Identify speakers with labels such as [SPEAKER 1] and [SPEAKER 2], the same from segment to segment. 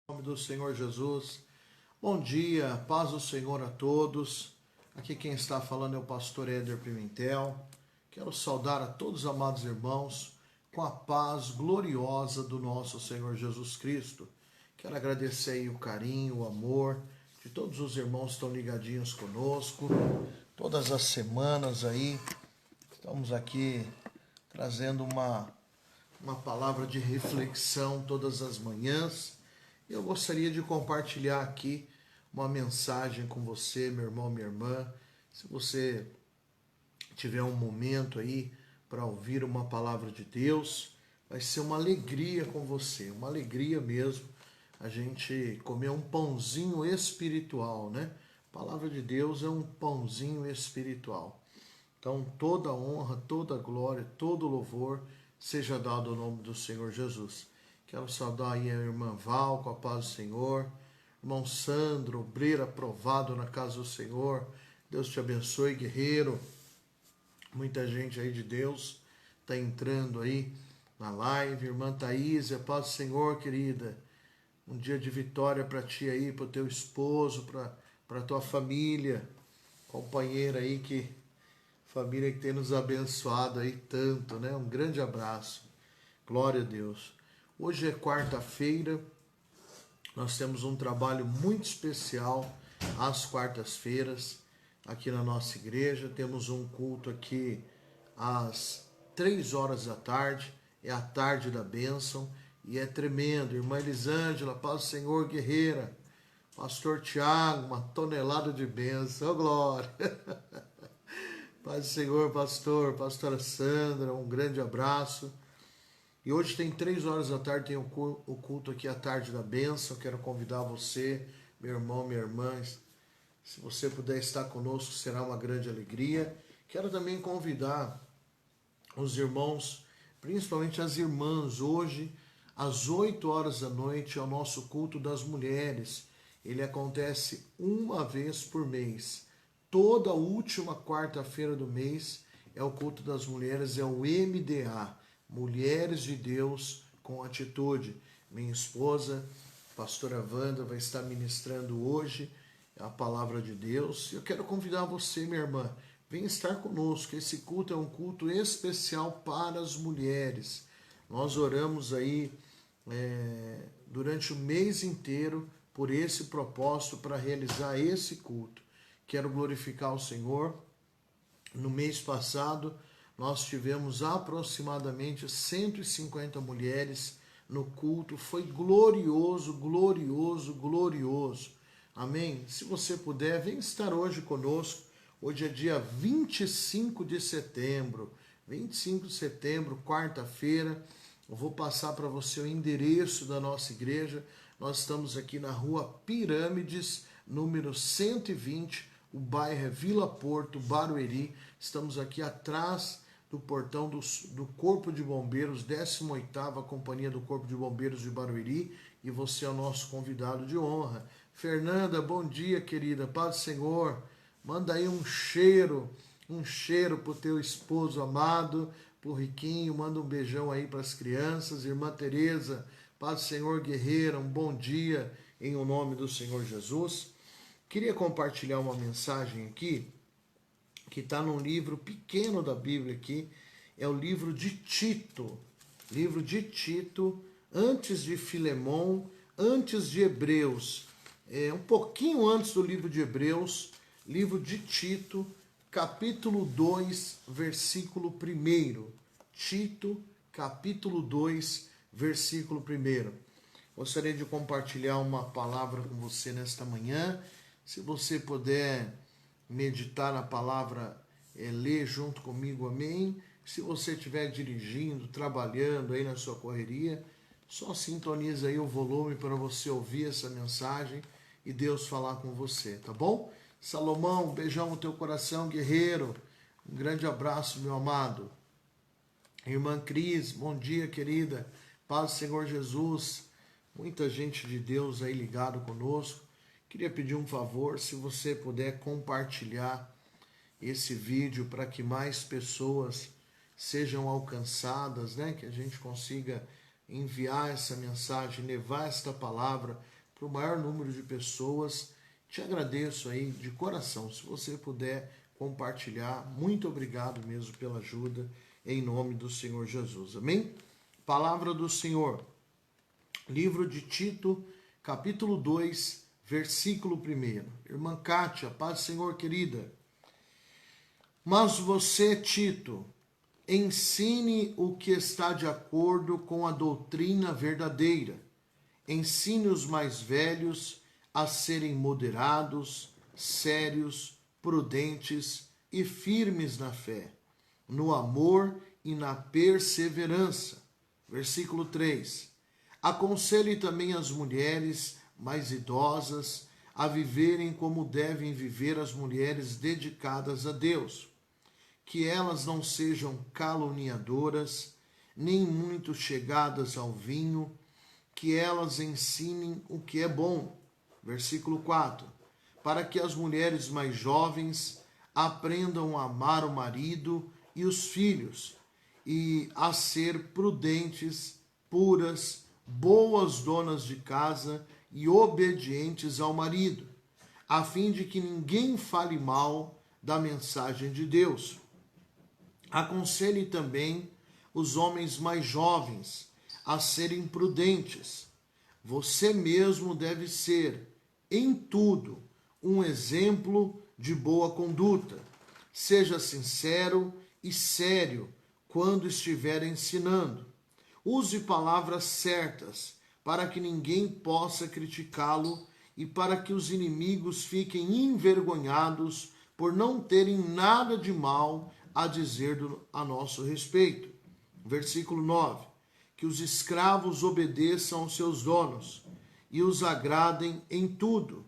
[SPEAKER 1] Em nome do Senhor Jesus. Bom dia, paz do Senhor a todos. Aqui quem está falando é o pastor Éder Pimentel. Quero saudar a todos os amados irmãos com a paz gloriosa do nosso Senhor Jesus Cristo. Quero agradecer aí o carinho, o amor de todos os irmãos que estão ligadinhos conosco. Todas as semanas aí estamos aqui trazendo uma palavra de reflexão todas as manhãs. Eu gostaria de compartilhar aqui uma mensagem com você, meu irmão, minha irmã. Se você tiver um momento aí para ouvir uma palavra de Deus, vai ser uma alegria com você, uma alegria mesmo, a gente comer um pãozinho espiritual, né? A palavra de Deus é um pãozinho espiritual. Então, toda honra, toda glória, todo louvor seja dado ao nome do Senhor Jesus. Quero saudar aí a irmã Val, com a paz do Senhor. Irmão Sandro, obreiro aprovado na casa do Senhor. Deus te abençoe, guerreiro. Muita gente aí de Deus está entrando aí na live. Irmã Thaís, a paz do Senhor, querida. Um dia de vitória para ti aí, para o teu esposo, para a tua família. Companheira aí família que tem nos abençoado aí tanto, né? Um grande abraço. Glória a Deus. Hoje é quarta-feira, nós temos um trabalho muito especial às quartas-feiras aqui na nossa igreja. Temos um culto aqui às 3 horas da tarde, é a tarde da bênção e é tremendo. Irmã Elisângela, paz do Senhor, guerreira. Pastor Tiago, uma tonelada de bênção, oh, glória. Paz do Senhor, pastora Sandra, um grande abraço. E hoje tem 3 horas da tarde, tem o culto aqui, a tarde da bênção. Quero convidar você, meu irmão, minha irmã, se você puder estar conosco, será uma grande alegria. Quero também convidar os irmãos, principalmente as irmãs, hoje, às 8 horas da noite, é o nosso culto das mulheres. Ele acontece uma vez por mês. Toda última quarta-feira do mês é o culto das mulheres, é o MDA. Mulheres de Deus com Atitude. Minha esposa, pastora Wanda, vai estar ministrando hoje a palavra de Deus. Eu quero convidar você, minha irmã, venha estar conosco. Esse culto é um culto especial para as mulheres. Nós oramos aí durante o mês inteiro por esse propósito, para realizar esse culto. Quero glorificar o Senhor. No mês passado, nós tivemos aproximadamente 150 mulheres no culto. Foi glorioso, glorioso, glorioso. Amém? Se você puder, vem estar hoje conosco. Hoje é dia 25 de setembro. 25 de setembro, quarta-feira. Eu vou passar para você o endereço da nossa igreja. Nós estamos aqui na rua Pirâmides, número 120. O bairro é Vila Porto, Barueri. Estamos aqui atrás do portão do Corpo de Bombeiros, 18ª Companhia do Corpo de Bombeiros de Barueri, e você é o nosso convidado de honra. Fernanda, bom dia, querida, paz do Senhor. Manda aí um cheiro pro teu esposo amado, pro Riquinho, manda um beijão aí para as crianças. Irmã Tereza, paz do Senhor, guerreira, um bom dia em o nome do Senhor Jesus. Queria compartilhar uma mensagem aqui, que está num livro pequeno da Bíblia aqui, é o livro de Tito, antes de Filemon, antes de Hebreus, um pouquinho antes do livro de Hebreus, livro de Tito, capítulo 2, versículo 1. Tito, capítulo 2, versículo 1. Gostaria de compartilhar uma palavra com você nesta manhã. Se você puder meditar na palavra, ler junto comigo, amém? Se você estiver dirigindo, trabalhando aí na sua correria, só sintoniza aí o volume para você ouvir essa mensagem e Deus falar com você, tá bom? Salomão, um beijão no teu coração, guerreiro. Um grande abraço, meu amado. Irmã Cris, bom dia, querida. Paz do Senhor Jesus. Muita gente de Deus aí ligado conosco. Queria pedir um favor, se você puder compartilhar esse vídeo para que mais pessoas sejam alcançadas, né? Que a gente consiga enviar essa mensagem, levar esta palavra para o maior número de pessoas. Te agradeço aí de coração, se você puder compartilhar. Muito obrigado mesmo pela ajuda, em nome do Senhor Jesus. Amém? Palavra do Senhor. Livro de Tito, capítulo 2, versículo 1. Irmã Kátia, paz do Senhor, querida. Mas você, Tito, ensine o que está de acordo com a doutrina verdadeira. Ensine os mais velhos a serem moderados, sérios, prudentes e firmes na fé, no amor e na perseverança. Versículo 3. Aconselhe também as mulheres mais idosas a viverem como devem viver as mulheres dedicadas a Deus, que elas não sejam caluniadoras, nem muito chegadas ao vinho, que elas ensinem o que é bom. Versículo 4. Para que as mulheres mais jovens aprendam a amar o marido e os filhos, e a ser prudentes, puras, boas donas de casa e obedientes ao marido, a fim de que ninguém fale mal da mensagem de Deus. Aconselhe também os homens mais jovens a serem prudentes. Você mesmo deve ser, em tudo, um exemplo de boa conduta. Seja sincero e sério quando estiver ensinando. Use palavras certas para que ninguém possa criticá-lo e para que os inimigos fiquem envergonhados por não terem nada de mal a dizer a nosso respeito. Versículo 9. Que os escravos obedeçam aos seus donos e os agradem em tudo,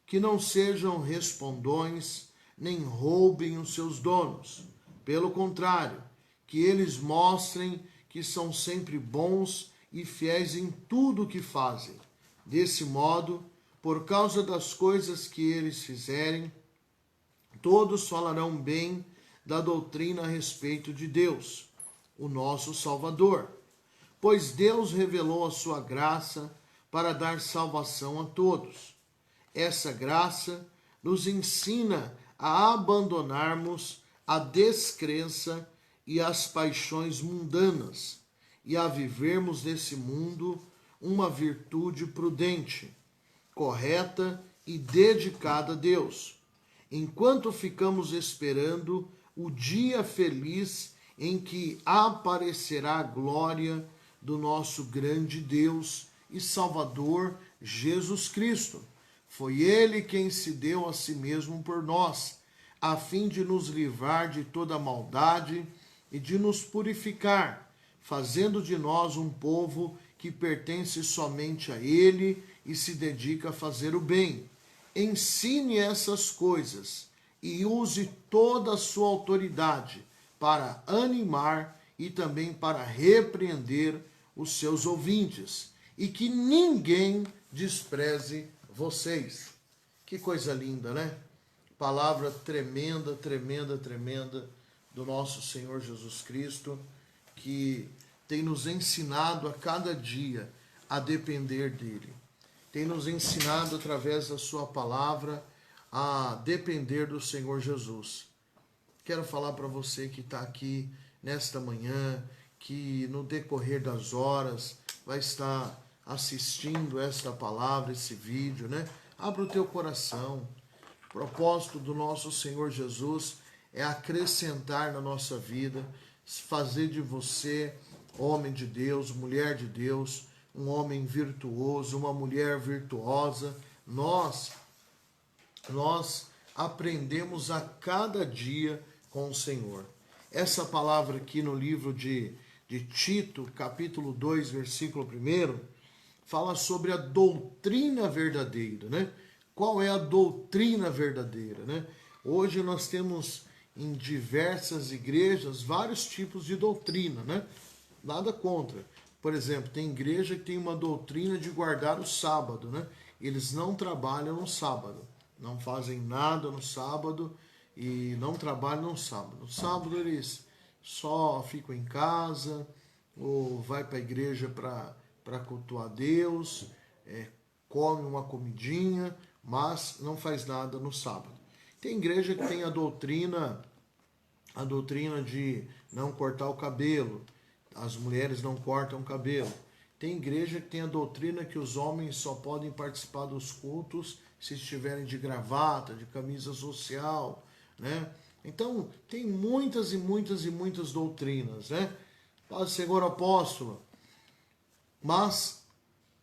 [SPEAKER 1] que não sejam respondões, nem roubem os seus donos. Pelo contrário, que eles mostrem que são sempre bons e fiéis em tudo o que fazem. Desse modo, por causa das coisas que eles fizerem, todos falarão bem da doutrina a respeito de Deus, o nosso Salvador. Pois Deus revelou a sua graça para dar salvação a todos. Essa graça nos ensina a abandonarmos a descrença e as paixões mundanas e a vivermos nesse mundo uma virtude prudente, correta e dedicada a Deus, enquanto ficamos esperando o dia feliz em que aparecerá a glória do nosso grande Deus e Salvador Jesus Cristo. Foi Ele quem se deu a si mesmo por nós, a fim de nos livrar de toda maldade e de nos purificar, fazendo de nós um povo que pertence somente a Ele e se dedica a fazer o bem. Ensine essas coisas e use toda a sua autoridade para animar e também para repreender os seus ouvintes, e que ninguém despreze vocês. Que coisa linda, né? Palavra tremenda, tremenda, tremenda do nosso Senhor Jesus Cristo, que tem nos ensinado a cada dia a depender dele. Tem nos ensinado através da sua palavra a depender do Senhor Jesus. Quero falar para você que está aqui nesta manhã, que no decorrer das horas vai estar assistindo esta palavra, esse vídeo, né? Abra o teu coração. O propósito do nosso Senhor Jesus é acrescentar na nossa vida, fazer de você homem de Deus, mulher de Deus, um homem virtuoso, uma mulher virtuosa. Nós aprendemos a cada dia com o Senhor. Essa palavra aqui no livro de Tito, capítulo 2, versículo 1, fala sobre a doutrina verdadeira, né? Qual é a doutrina verdadeira, né? Hoje nós temos em diversas igrejas vários tipos de doutrina, né? Nada contra. Por exemplo, tem igreja que tem uma doutrina de guardar o sábado, né? Eles não trabalham no sábado, não fazem nada no sábado e não trabalham no sábado. No sábado eles só ficam em casa ou vai para a igreja para cultuar Deus, come uma comidinha, mas não faz nada no sábado. Tem igreja que tem a doutrina de não cortar o cabelo, as mulheres não cortam o cabelo. Tem igreja que tem a doutrina que os homens só podem participar dos cultos se estiverem de gravata, de camisa social, né? Então, tem muitas e muitas e muitas doutrinas, né? Paz, Senhor apóstolo. Mas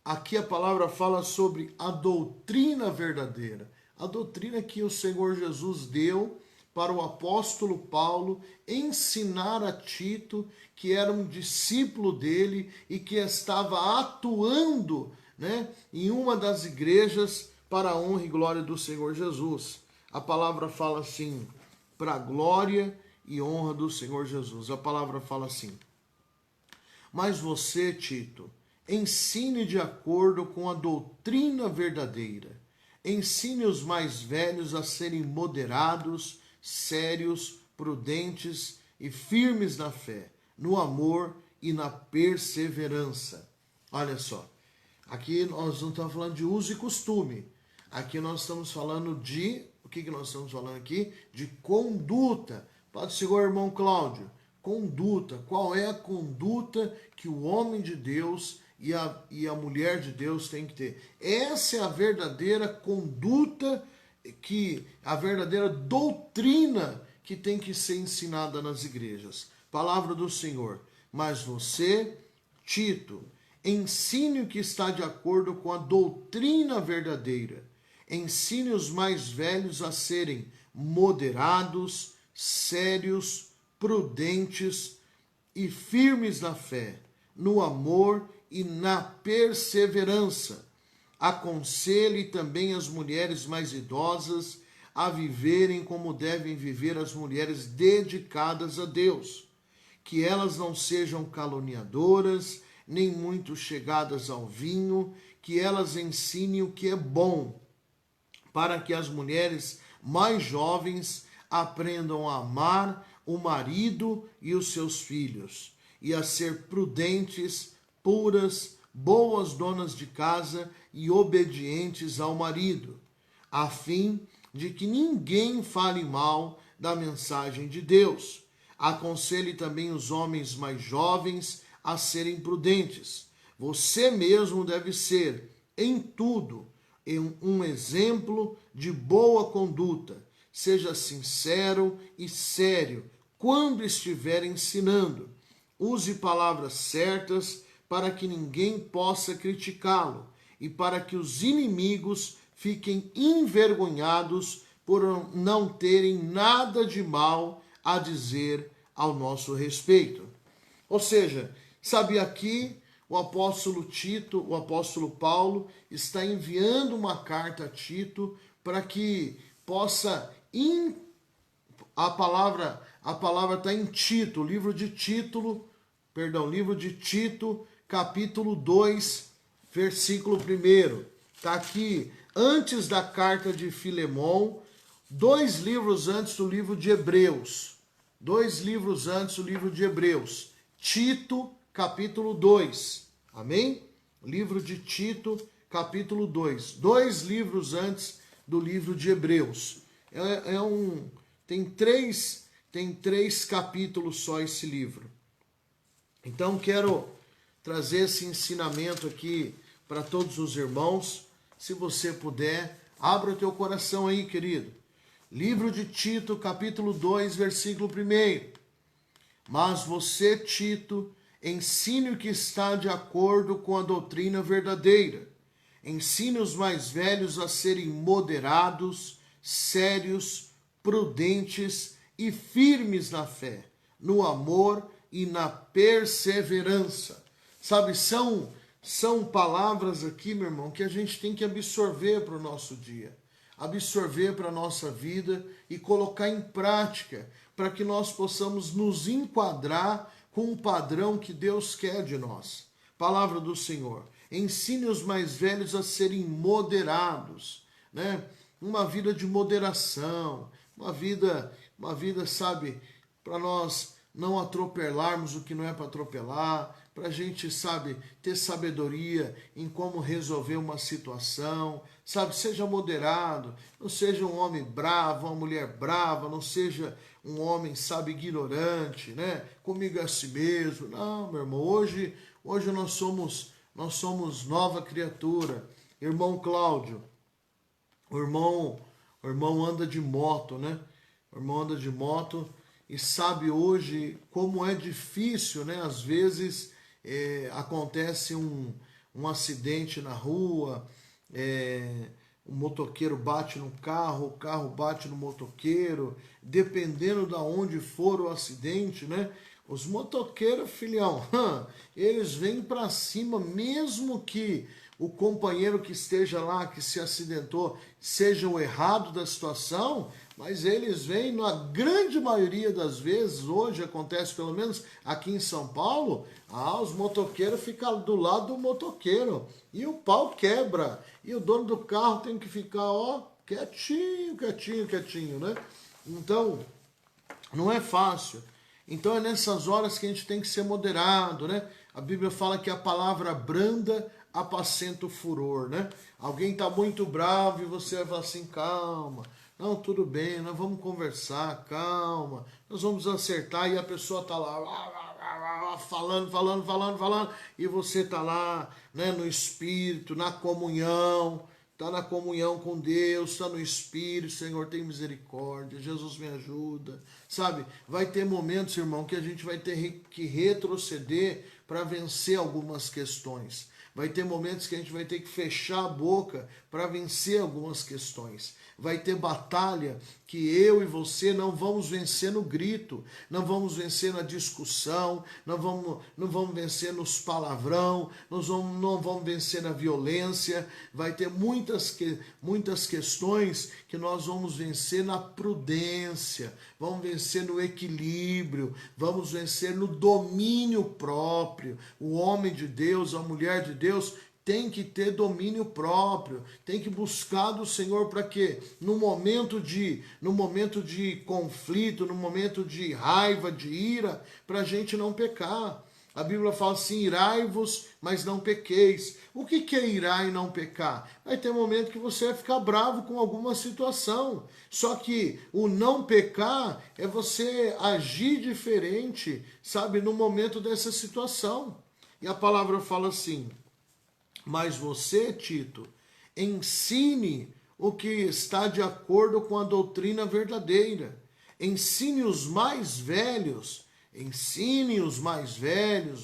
[SPEAKER 1] aqui a palavra fala sobre a doutrina verdadeira. A doutrina que o Senhor Jesus deu para o apóstolo Paulo ensinar a Tito, que era um discípulo dele e que estava atuando, né, em uma das igrejas para a honra e glória do Senhor Jesus. A palavra fala assim, para a glória e honra do Senhor Jesus. A palavra fala assim: mas você, Tito, ensine de acordo com a doutrina verdadeira. Ensine os mais velhos a serem moderados, sérios, prudentes e firmes na fé, no amor e na perseverança. Olha só, aqui nós não estamos falando de uso e costume. Aqui nós estamos falando de... O que nós estamos falando aqui? De conduta. Pode segurar, irmão Cláudio. Conduta. Qual é a conduta que o homem de Deus e a mulher de Deus tem que ter? Essa é a verdadeira conduta, a verdadeira doutrina que tem que ser ensinada nas igrejas. Palavra do Senhor. Mas você, Tito, ensine o que está de acordo com a doutrina verdadeira. Ensine os mais velhos a serem moderados, sérios, prudentes e firmes na fé, no amor e na perseverança. Aconselhe também as mulheres mais idosas a viverem como devem viver as mulheres dedicadas a Deus, que elas não sejam caluniadoras, nem muito chegadas ao vinho, que elas ensinem o que é bom, para que as mulheres mais jovens aprendam a amar o marido e os seus filhos, e a ser prudentes, puras, boas donas de casa e obedientes ao marido, a fim de que ninguém fale mal da mensagem de Deus. Aconselhe também os homens mais jovens a serem prudentes. Você mesmo deve ser, em tudo, um exemplo de boa conduta. Seja sincero e sério quando estiver ensinando. Use palavras certas para que ninguém possa criticá-lo e para que os inimigos fiquem envergonhados por não terem nada de mal a dizer ao nosso respeito. Ou seja, sabe, aqui o apóstolo Tito, o apóstolo Paulo, está enviando uma carta a Tito para que possa... A palavra está em Tito, livro de Tito, capítulo 2, versículo 1. Está aqui, antes da carta de Filemon, 2 livros antes do livro de Hebreus. 2 livros antes do livro de Hebreus. Tito, capítulo 2. Amém? Livro de Tito, capítulo 2. 2 livros antes do livro de Hebreus. Tem três capítulos só esse livro. Então quero trazer esse ensinamento aqui para todos os irmãos. Se você puder, abra o teu coração aí, querido. Livro de Tito, capítulo 2, versículo 1. Mas você, Tito, ensine o que está de acordo com a doutrina verdadeira. Ensine os mais velhos a serem moderados, sérios, prudentes e firmes na fé, no amor e na perseverança. Sabe, são palavras aqui, meu irmão, que a gente tem que absorver para o nosso dia, absorver para a nossa vida e colocar em prática, para que nós possamos nos enquadrar com o padrão que Deus quer de nós. Palavra do Senhor. Ensine os mais velhos a serem moderados, né? Uma vida de moderação, uma vida, sabe, para nós não atropelarmos o que não é para atropelar, para a gente, sabe, ter sabedoria em como resolver uma situação, sabe, seja moderado, não seja um homem bravo, uma mulher brava, não seja um homem, sabe, ignorante, né, comigo é assim mesmo. Não, meu irmão, hoje nós somos nova criatura. Irmão Cláudio, o irmão anda de moto, né? O irmão anda de moto e sabe hoje como é difícil, né? Às vezes acontece um acidente na rua, o motoqueiro bate no carro, o carro bate no motoqueiro, dependendo de onde for o acidente, né? Os motoqueiros, filhão, eles vêm para cima, mesmo que o companheiro que esteja lá, que se acidentou, seja o errado da situação, mas eles vêm, na grande maioria das vezes, hoje acontece pelo menos aqui em São Paulo, os motoqueiros ficam do lado do motoqueiro e o pau quebra. E o dono do carro tem que ficar, quietinho, quietinho, quietinho, né? Então, não é fácil. Então é nessas horas que a gente tem que ser moderado, né? A Bíblia fala que a palavra branda apacenta o furor, né? Alguém está muito bravo e você vai falar assim, calma, não, tudo bem, nós vamos conversar, calma, nós vamos acertar, e a pessoa está lá falando, e você está lá, né, no Espírito, na comunhão, está na comunhão com Deus, está no Espírito, Senhor, tem misericórdia, Jesus me ajuda, sabe? Vai ter momentos, irmão, que a gente vai ter que retroceder para vencer algumas questões. Vai ter momentos que a gente vai ter que fechar a boca para vencer algumas questões. Vai ter batalha que eu e você não vamos vencer no grito, não vamos vencer na discussão, não vamos vencer nos palavrão, não vamos vencer na violência. Vai ter muitas questões que nós vamos vencer na prudência, vamos vencer no equilíbrio, vamos vencer no domínio próprio. O homem de Deus, a mulher de Deus, tem que ter domínio próprio, tem que buscar do Senhor para quê? No momento de conflito, no momento de raiva, de ira, para a gente não pecar. A Bíblia fala assim, irai-vos, mas não pequeis. O que é irar e não pecar? Vai ter momento que você vai ficar bravo com alguma situação. Só que o não pecar é você agir diferente, sabe, no momento dessa situação. E a palavra fala assim, mas você, Tito, ensine o que está de acordo com a doutrina verdadeira. Ensine os mais velhos,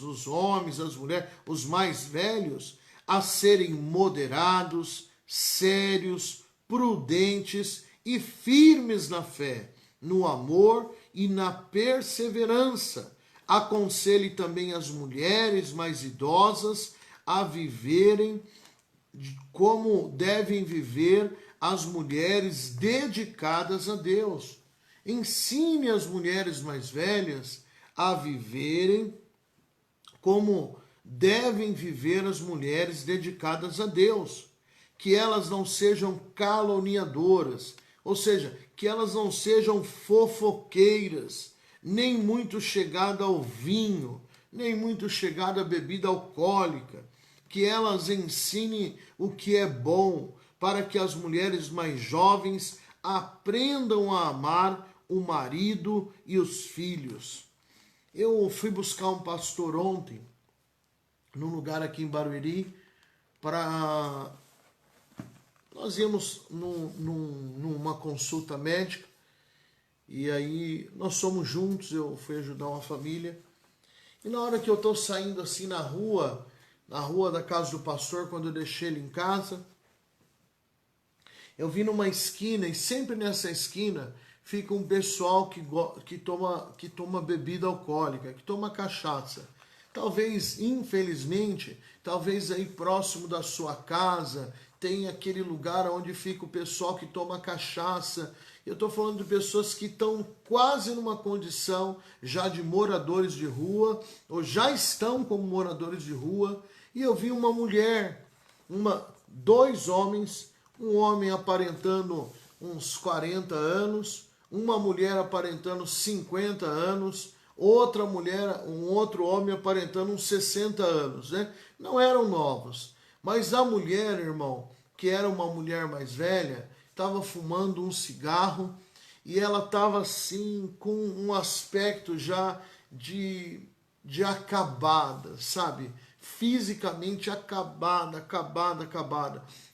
[SPEAKER 1] os homens, as mulheres, os mais velhos, a serem moderados, sérios, prudentes e firmes na fé, no amor e na perseverança. Aconselhe também as mulheres mais idosas a viverem como devem viver as mulheres dedicadas a Deus. Ensine as mulheres mais velhas a viverem como devem viver as mulheres dedicadas a Deus. Que elas não sejam caluniadoras, ou seja, que elas não sejam fofoqueiras, nem muito chegada ao vinho, nem muito chegada à bebida alcoólica. Que elas ensinem o que é bom, para que as mulheres mais jovens aprendam a amar o marido e os filhos. Eu fui buscar um pastor ontem, num lugar aqui em Barueri, para... Nós íamos numa consulta médica, e aí nós somos juntos, eu fui ajudar uma família, e na hora que eu estou saindo assim na rua da casa do pastor, quando eu deixei ele em casa, eu vi numa esquina, e sempre nessa esquina fica um pessoal que toma bebida alcoólica, que toma cachaça. Talvez, infelizmente, talvez aí próximo da sua casa tem aquele lugar onde fica o pessoal que toma cachaça. Eu estou falando de pessoas que estão quase numa condição já de moradores de rua, ou já estão como moradores de rua. E eu vi uma mulher, dois homens, um homem aparentando uns 40 anos, uma mulher aparentando 50 anos, outra mulher, um outro homem aparentando uns 60 anos, né? Não eram novos. Mas a mulher, irmão, que era uma mulher mais velha, estava fumando um cigarro e ela estava assim com um aspecto já de acabada, sabe? Fisicamente acabada.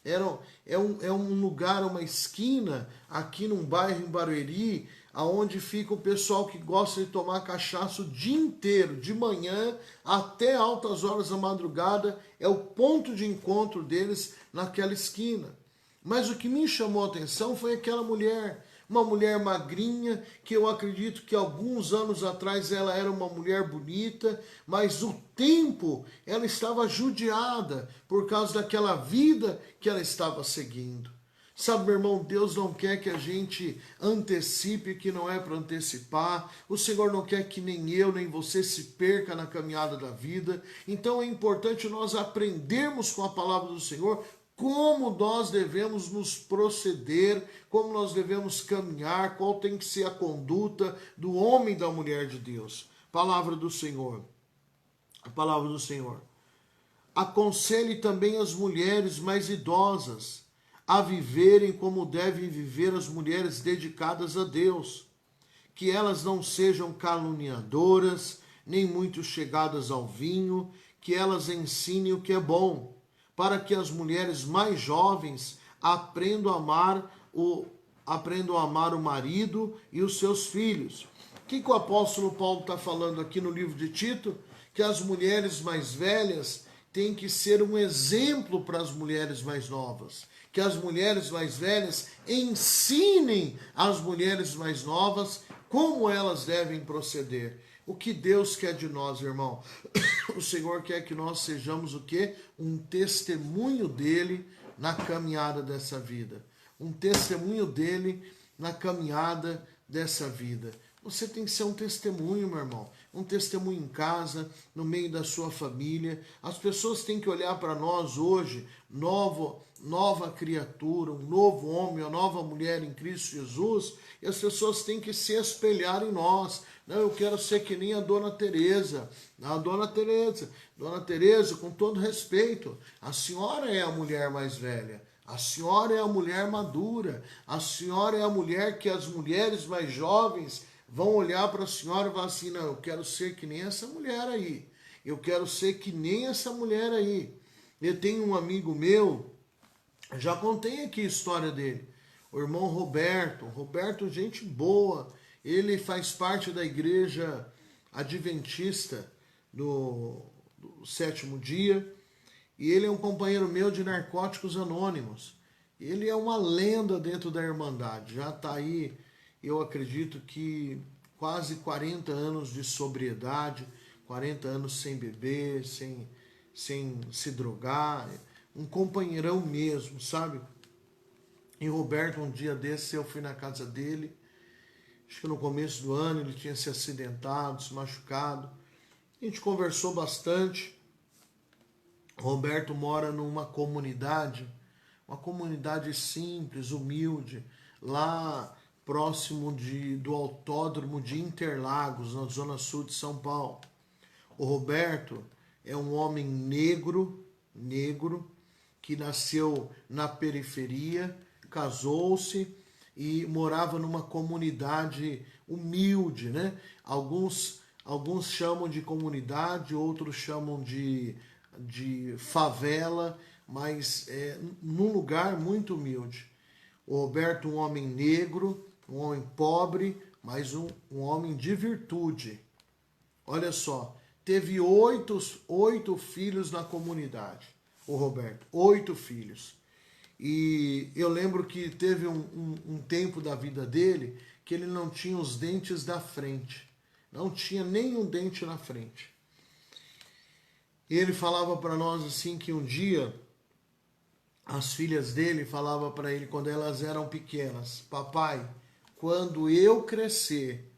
[SPEAKER 1] É um lugar, uma esquina aqui num bairro em Barueri, aonde fica o pessoal que gosta de tomar cachaça o dia inteiro, de manhã até altas horas da madrugada, é o ponto de encontro deles naquela esquina. Mas o que me chamou a atenção foi aquela mulher, uma mulher magrinha, que eu acredito que alguns anos atrás ela era uma mulher bonita, mas o tempo ela estava judiada por causa daquela vida que ela estava seguindo. Sabe, meu irmão, Deus não quer que a gente antecipe o que não é para antecipar. O Senhor não quer que nem eu, nem você se perca na caminhada da vida. Então é importante nós aprendermos com a palavra do Senhor como nós devemos nos proceder, como nós devemos caminhar, qual tem que ser a conduta do homem e da mulher de Deus. Palavra do Senhor. A palavra do Senhor. Aconselhe também as mulheres mais idosas a viverem como devem viver as mulheres dedicadas a Deus, que elas não sejam caluniadoras, nem muito chegadas ao vinho, que elas ensinem o que é bom, para que as mulheres mais jovens aprendam a amar o marido e os seus filhos. O que o apóstolo Paulo está falando aqui no livro de Tito? Que as mulheres mais velhas têm que ser um exemplo para as mulheres mais novas. Que as mulheres mais velhas ensinem as mulheres mais novas como elas devem proceder. O que Deus quer de nós, irmão? O Senhor quer que nós sejamos o quê? Um testemunho dele na caminhada dessa vida. Um testemunho dele na caminhada dessa vida. Você tem que ser um testemunho, meu irmão. Um testemunho em casa, no meio da sua família. As pessoas têm que olhar para nós hoje, nova criatura, um novo homem, uma nova mulher em Cristo Jesus, e as pessoas têm que se espelhar em nós. Não, eu quero ser que nem a Dona Teresa. Dona Teresa, com todo respeito, a senhora é a mulher mais velha. A senhora é a mulher madura. A senhora é a mulher que as mulheres mais jovens vão olhar para a senhora e falar assim, não, eu quero ser que nem essa mulher aí. Eu quero ser que nem essa mulher aí. Eu tenho um amigo meu, já contei aqui a história dele, o irmão Roberto. Roberto, gente boa. Ele faz parte da igreja adventista do sétimo dia. E ele é um companheiro meu de Narcóticos Anônimos. Ele é uma lenda dentro da Irmandade. Já está aí, eu acredito que quase 40 anos de sobriedade, 40 anos sem beber, sem se drogar. Um companheirão mesmo, sabe? E Roberto, um dia desse, eu fui na casa dele. Acho que no começo do ano ele tinha se acidentado, se machucado. A gente conversou bastante. Roberto mora numa comunidade, uma comunidade simples, humilde, lá próximo do autódromo de Interlagos, na zona sul de São Paulo. O Roberto é um homem negro, que nasceu na periferia, casou-se e morava numa comunidade humilde, né? Alguns chamam de comunidade, outros chamam de favela, mas num lugar muito humilde. O Roberto, um homem negro, um homem pobre, mas um homem de virtude. Olha só, teve oito filhos na comunidade, o Roberto, 8 filhos. E eu lembro que teve um tempo da vida dele que ele não tinha os dentes da frente. Não tinha nenhum dente na frente. E ele falava para nós assim que um dia as filhas dele falavam para ele quando elas eram pequenas: papai, quando eu crescer,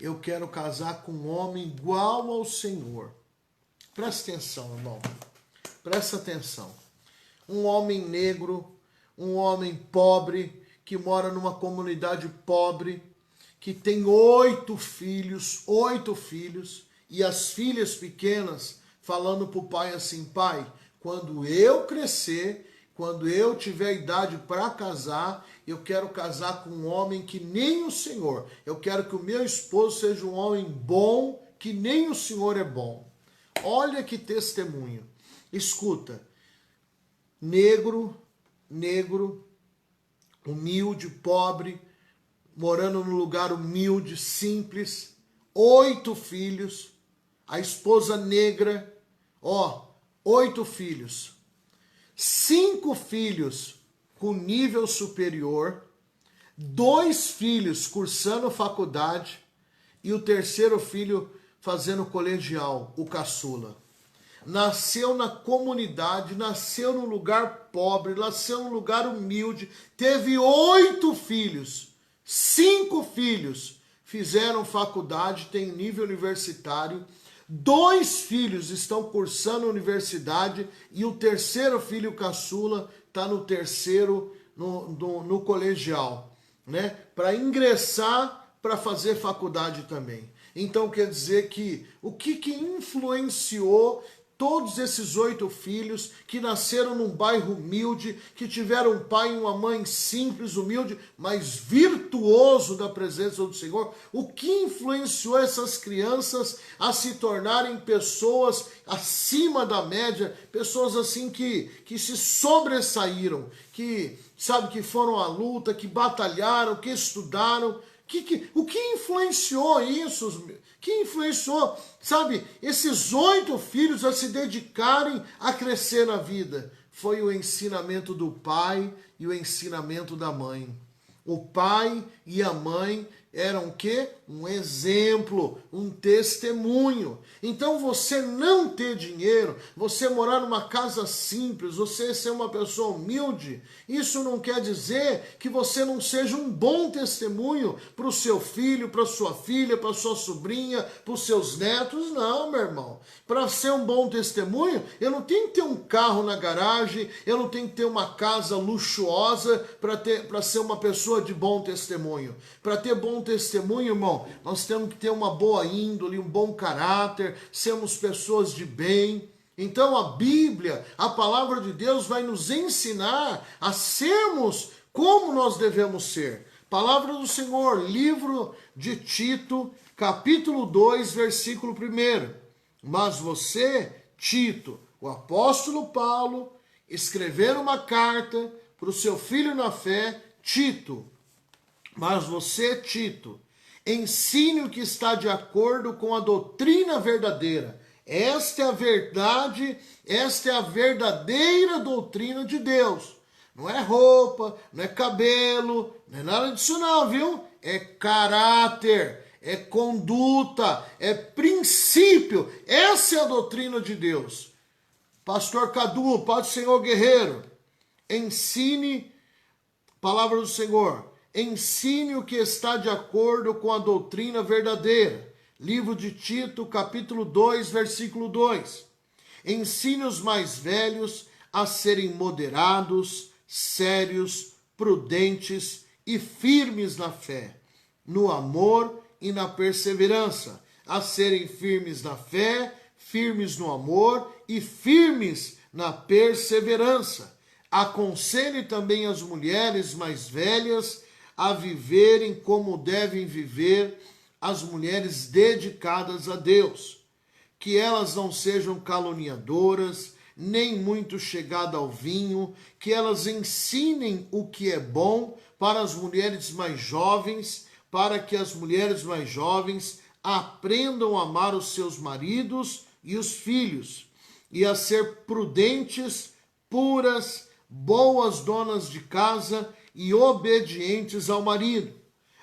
[SPEAKER 1] eu quero casar com um homem igual ao Senhor. Presta atenção, irmão. Presta atenção. Um homem negro, um homem pobre, que mora numa comunidade pobre, que tem 8 filhos, e as filhas pequenas falando para o pai assim: pai, quando eu crescer, quando eu tiver idade para casar, eu quero casar com um homem que nem o Senhor. Eu quero que o meu esposo seja um homem bom, que nem o Senhor é bom. Olha que testemunho. Escuta, negro, humilde, pobre, morando num lugar humilde, simples, 8 filhos, a esposa negra, 8 filhos, 5 filhos com nível superior, 2 filhos cursando faculdade e o terceiro filho fazendo colegial, o caçula. Nasceu na comunidade, nasceu num lugar pobre, nasceu num lugar humilde, teve 8 filhos, 5 filhos fizeram faculdade, tem nível universitário, 2 filhos estão cursando universidade e o terceiro filho caçula está no terceiro, no colegial, né? Para ingressar, para fazer faculdade também. Então quer dizer que o que influenciou todos esses 8 filhos que nasceram num bairro humilde, que tiveram um pai e uma mãe simples, humilde, mas virtuoso da presença do Senhor, o que influenciou essas crianças a se tornarem pessoas acima da média, pessoas assim que se sobressaíram, que foram à luta, que batalharam, que estudaram. O que influenciou isso? Que influenciou, esses 8 filhos a se dedicarem a crescer na vida? Foi o ensinamento do pai e o ensinamento da mãe. O pai e a mãe eram o quê? Um exemplo, um testemunho. Então você não ter dinheiro, você morar numa casa simples, você ser uma pessoa humilde, isso não quer dizer que você não seja um bom testemunho para o seu filho, para sua filha, para sua sobrinha, para os seus netos. Não, meu irmão. Para ser um bom testemunho, eu não tenho que ter um carro na garagem, eu não tenho que ter uma casa luxuosa para ser uma pessoa de bom testemunho. Para ter bom testemunho, irmão, nós temos que ter uma boa índole, um bom caráter, sermos pessoas de bem. Então a Bíblia, a palavra de Deus vai nos ensinar a sermos como nós devemos ser. Palavra do Senhor, livro de Tito, capítulo 2, versículo 1. Mas você, Tito, o apóstolo Paulo, escrever uma carta para o seu filho na fé, Tito. Mas você, Tito, ensine o que está de acordo com a doutrina verdadeira. Esta é a verdade, esta é a verdadeira doutrina de Deus. Não é roupa, não é cabelo, não é nada disso não, viu? É caráter, é conduta, é princípio. Essa é a doutrina de Deus. Pastor Cadu, Pai do Senhor Guerreiro, ensine, palavra do Senhor, ensine o que está de acordo com a doutrina verdadeira. Livro de Tito, capítulo 2, versículo 2. Ensine os mais velhos a serem moderados, sérios, prudentes e firmes na fé, no amor e na perseverança. A serem firmes na fé, firmes no amor e firmes na perseverança. Aconselhe também as mulheres mais velhas a viverem como devem viver as mulheres dedicadas a Deus, que elas não sejam caluniadoras, nem muito chegadas ao vinho, que elas ensinem o que é bom para as mulheres mais jovens, para que as mulheres mais jovens aprendam a amar os seus maridos e os filhos, e a ser prudentes, puras, boas donas de casa e obedientes ao marido,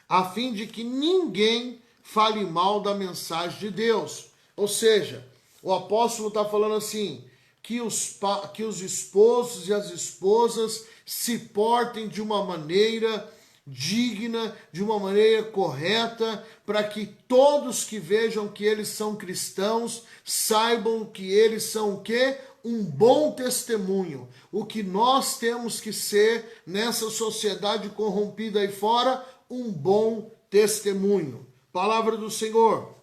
[SPEAKER 1] a fim de que ninguém fale mal da mensagem de Deus. Ou seja, o apóstolo está falando assim, que os esposos e as esposas se portem de uma maneira digna, de uma maneira correta, para que todos que vejam que eles são cristãos, saibam que eles são o quê? Um bom testemunho. O que nós temos que ser nessa sociedade corrompida aí fora, um bom testemunho. Palavra do Senhor.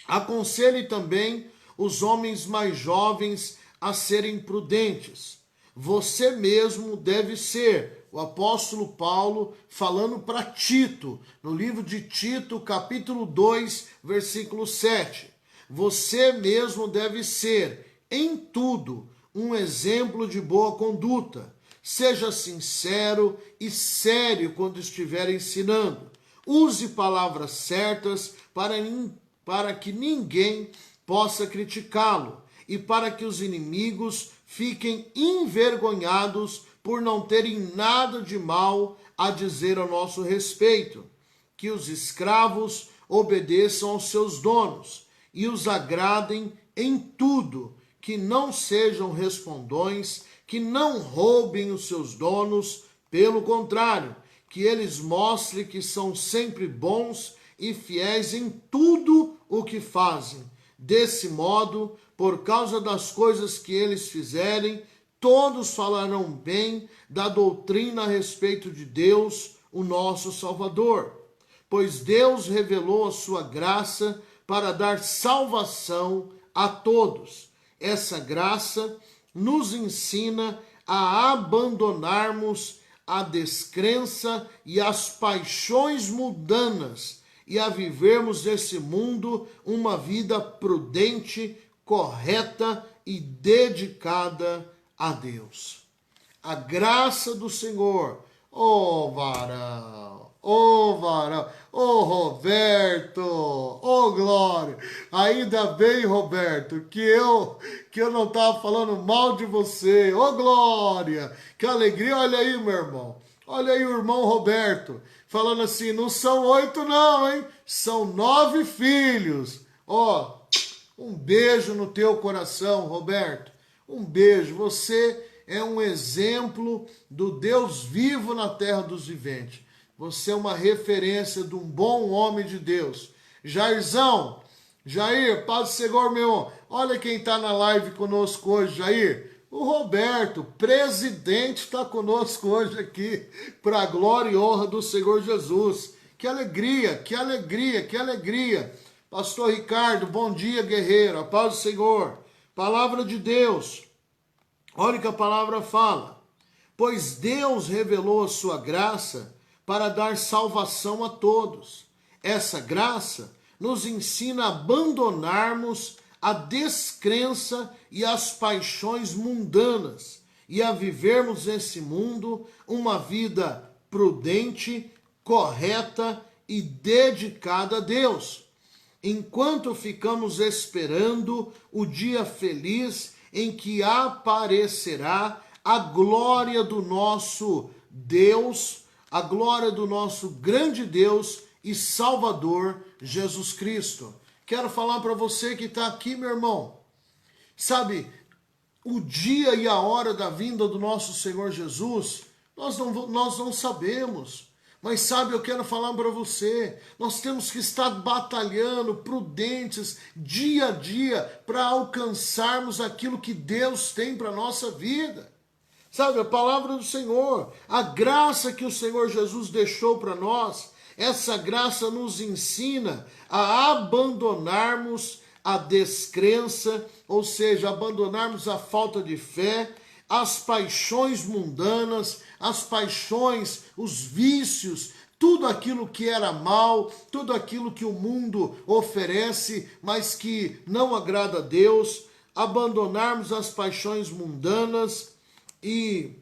[SPEAKER 1] Aconselhe também os homens mais jovens a serem prudentes. Você mesmo deve ser. O apóstolo Paulo falando para Tito, no livro de Tito, capítulo 2, versículo 7. Você mesmo deve ser, em tudo, um exemplo de boa conduta. Seja sincero e sério quando estiver ensinando. Use palavras certas para que ninguém possa criticá-lo e para que os inimigos fiquem envergonhados por não terem nada de mal a dizer a nosso respeito. Que os escravos obedeçam aos seus donos e os agradem em tudo, que não sejam respondões, que não roubem os seus donos, pelo contrário, que eles mostrem que são sempre bons e fiéis em tudo o que fazem. Desse modo, por causa das coisas que eles fizerem, todos falarão bem da doutrina a respeito de Deus, o nosso Salvador. Pois Deus revelou a sua graça para dar salvação a todos. Essa graça nos ensina a abandonarmos a descrença e as paixões mundanas e a vivermos nesse mundo uma vida prudente, correta e dedicada a Deus. A graça do Senhor, varão, Roberto, Glória, ainda bem, Roberto, que eu não estava falando mal de você, Glória, que alegria, olha aí, meu irmão, olha aí o irmão Roberto, falando assim, não são 8 não, hein, são 9 filhos, um beijo no teu coração, Roberto, um beijo, você é um exemplo do Deus vivo na terra dos viventes. Você é uma referência de um bom homem de Deus. Jairzão, Jair, paz do Senhor, meu. Olha quem está na live conosco hoje, Jair. O Roberto, presidente, está conosco hoje aqui, para a glória e honra do Senhor Jesus. Que alegria, que alegria, que alegria. Pastor Ricardo, bom dia, guerreiro. A paz do Senhor. Palavra de Deus. Olha o que a palavra fala. Pois Deus revelou a sua graça para dar salvação a todos. Essa graça nos ensina a abandonarmos a descrença e as paixões mundanas e a vivermos nesse mundo uma vida prudente, correta e dedicada a Deus. Enquanto ficamos esperando o dia feliz em que aparecerá a glória do nosso Deus, a glória do nosso grande Deus e Salvador, Jesus Cristo. Quero falar para você que está aqui, meu irmão. Sabe, o dia e a hora da vinda do nosso Senhor Jesus, nós não sabemos. Mas sabe, eu quero falar para você, nós temos que estar batalhando, prudentes, dia a dia, para alcançarmos aquilo que Deus tem para a nossa vida. Sabe, a palavra do Senhor, a graça que o Senhor Jesus deixou para nós, essa graça nos ensina a abandonarmos a descrença, ou seja, abandonarmos a falta de fé, as paixões mundanas, as paixões, os vícios, tudo aquilo que era mal, tudo aquilo que o mundo oferece, mas que não agrada a Deus, abandonarmos as paixões mundanas e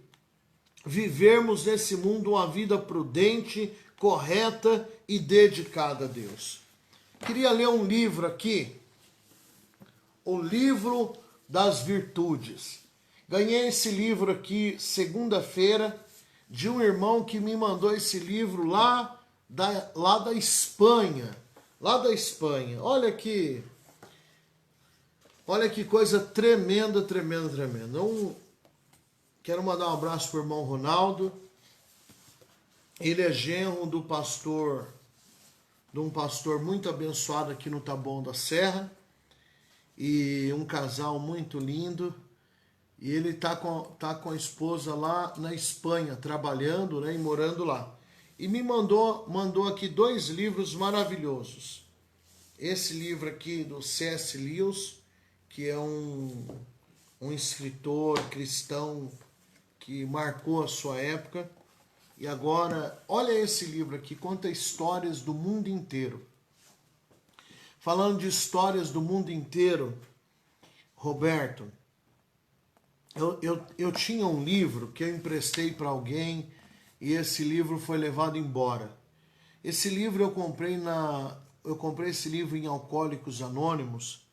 [SPEAKER 1] vivermos nesse mundo uma vida prudente, correta e dedicada a Deus. Queria ler um livro aqui, o Livro das Virtudes. Ganhei esse livro aqui segunda-feira de um irmão que me mandou esse livro lá da Espanha. Lá da Espanha. Olha que coisa tremenda, tremenda, tremenda. Quero mandar um abraço para o irmão Ronaldo. Ele é genro de um pastor muito abençoado aqui no Taboão da Serra. E um casal muito lindo. E ele tá com a esposa lá na Espanha, trabalhando, né, e morando lá. e me mandou aqui 2 livros maravilhosos. Esse livro aqui do C.S. Lewis, que é um escritor cristão que marcou a sua época. E agora, olha esse livro aqui, conta histórias do mundo inteiro. Falando de histórias do mundo inteiro, Roberto, eu tinha um livro que eu emprestei para alguém e esse livro foi levado embora. Esse livro eu comprei esse livro em Alcoólicos Anônimos,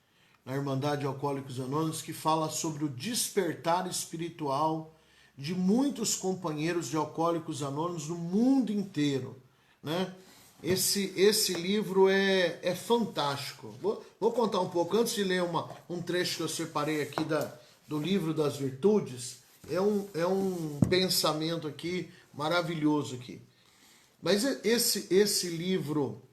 [SPEAKER 1] na Irmandade Alcoólicos Anônimos, que fala sobre o despertar espiritual de muitos companheiros de Alcoólicos Anônimos no mundo inteiro, né? Esse livro é fantástico. Vou contar um pouco, antes de ler um trecho que eu separei aqui do livro das virtudes, é um pensamento aqui maravilhoso aqui. Mas esse livro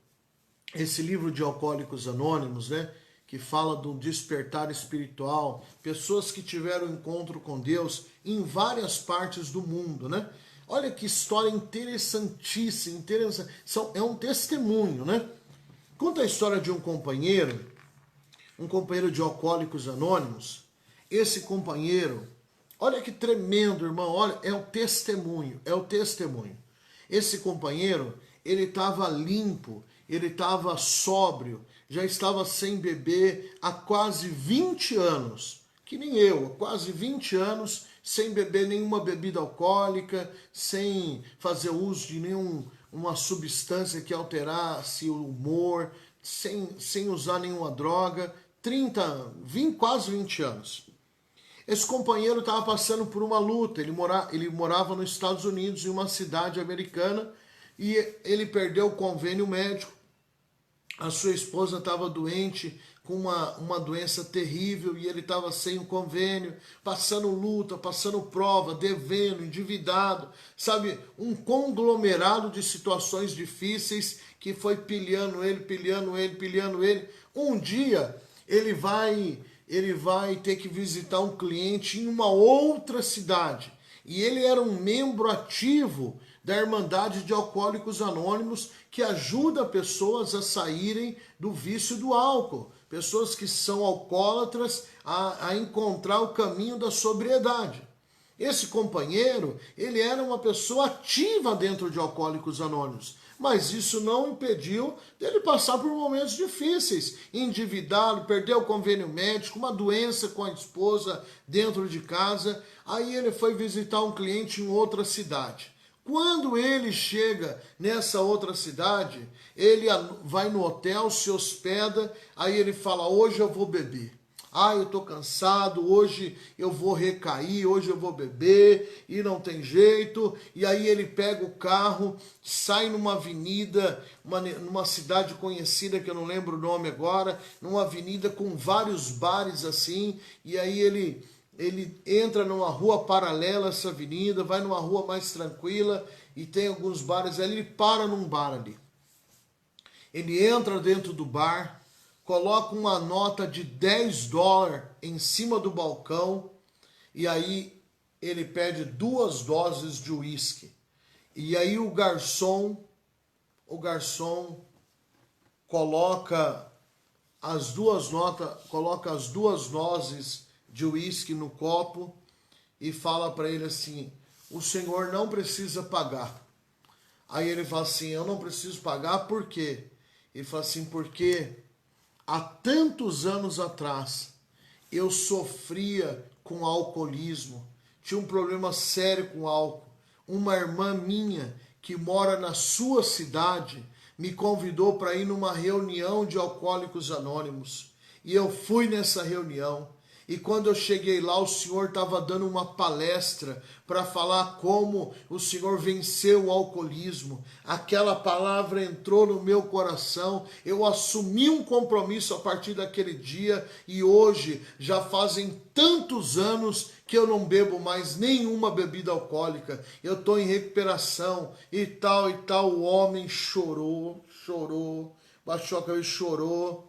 [SPEAKER 1] de Alcoólicos Anônimos, né, que fala do despertar espiritual, pessoas que tiveram encontro com Deus em várias partes do mundo, né? Olha que história interessantíssima, é um testemunho, né? Conta a história de um companheiro de Alcoólicos Anônimos. Esse companheiro, olha que tremendo, irmão, olha, é o testemunho. Esse companheiro, ele estava limpo, ele estava sóbrio, já estava sem beber há quase 20 anos, que nem eu, há quase 20 anos, sem beber nenhuma bebida alcoólica, sem fazer uso de nenhuma substância que alterasse o humor, sem usar nenhuma droga, quase 20 anos. Esse companheiro estava passando por uma luta, ele morava nos Estados Unidos, em uma cidade americana, e ele perdeu o convênio médico. A sua esposa estava doente, com uma doença terrível, e ele estava sem o convênio, passando luta, passando prova, devendo, endividado, sabe? Um conglomerado de situações difíceis que foi pilhando ele. Um dia ele vai ter que visitar um cliente em uma outra cidade. E ele era um membro ativo da Irmandade de Alcoólicos Anônimos, que ajuda pessoas a saírem do vício do álcool. Pessoas que são alcoólatras a encontrar o caminho da sobriedade. Esse companheiro, ele era uma pessoa ativa dentro de Alcoólicos Anônimos. Mas isso não impediu dele passar por momentos difíceis. Endividado, perdeu o convênio médico, uma doença com a esposa dentro de casa. Aí ele foi visitar um cliente em outra cidade. Quando ele chega nessa outra cidade, ele vai no hotel, se hospeda, aí ele fala, hoje eu vou beber. Eu tô cansado, hoje eu vou recair, hoje eu vou beber e não tem jeito. E aí ele pega o carro, sai numa avenida, numa cidade conhecida que eu não lembro o nome agora, numa avenida com vários bares assim, e aí ele entra numa rua paralela a essa avenida, vai numa rua mais tranquila e tem alguns bares ali, ele para num bar ali. Ele entra dentro do bar, coloca uma nota de $10 em cima do balcão e aí ele pede 2 doses de uísque. E aí o garçom coloca as 2 doses de uísque no copo e fala para ele assim, o senhor não precisa pagar. Aí ele fala assim, eu não preciso pagar por quê? Ele fala assim, porque há tantos anos atrás eu sofria com alcoolismo, tinha um problema sério com álcool. Uma irmã minha que mora na sua cidade me convidou para ir numa reunião de Alcoólicos Anônimos. E eu fui nessa reunião. E quando eu cheguei lá, o senhor estava dando uma palestra para falar como o senhor venceu o alcoolismo. Aquela palavra entrou no meu coração. Eu assumi um compromisso a partir daquele dia e hoje já fazem tantos anos que eu não bebo mais nenhuma bebida alcoólica. Eu estou em recuperação e tal e tal. O homem chorou, baixou a cabeça e chorou.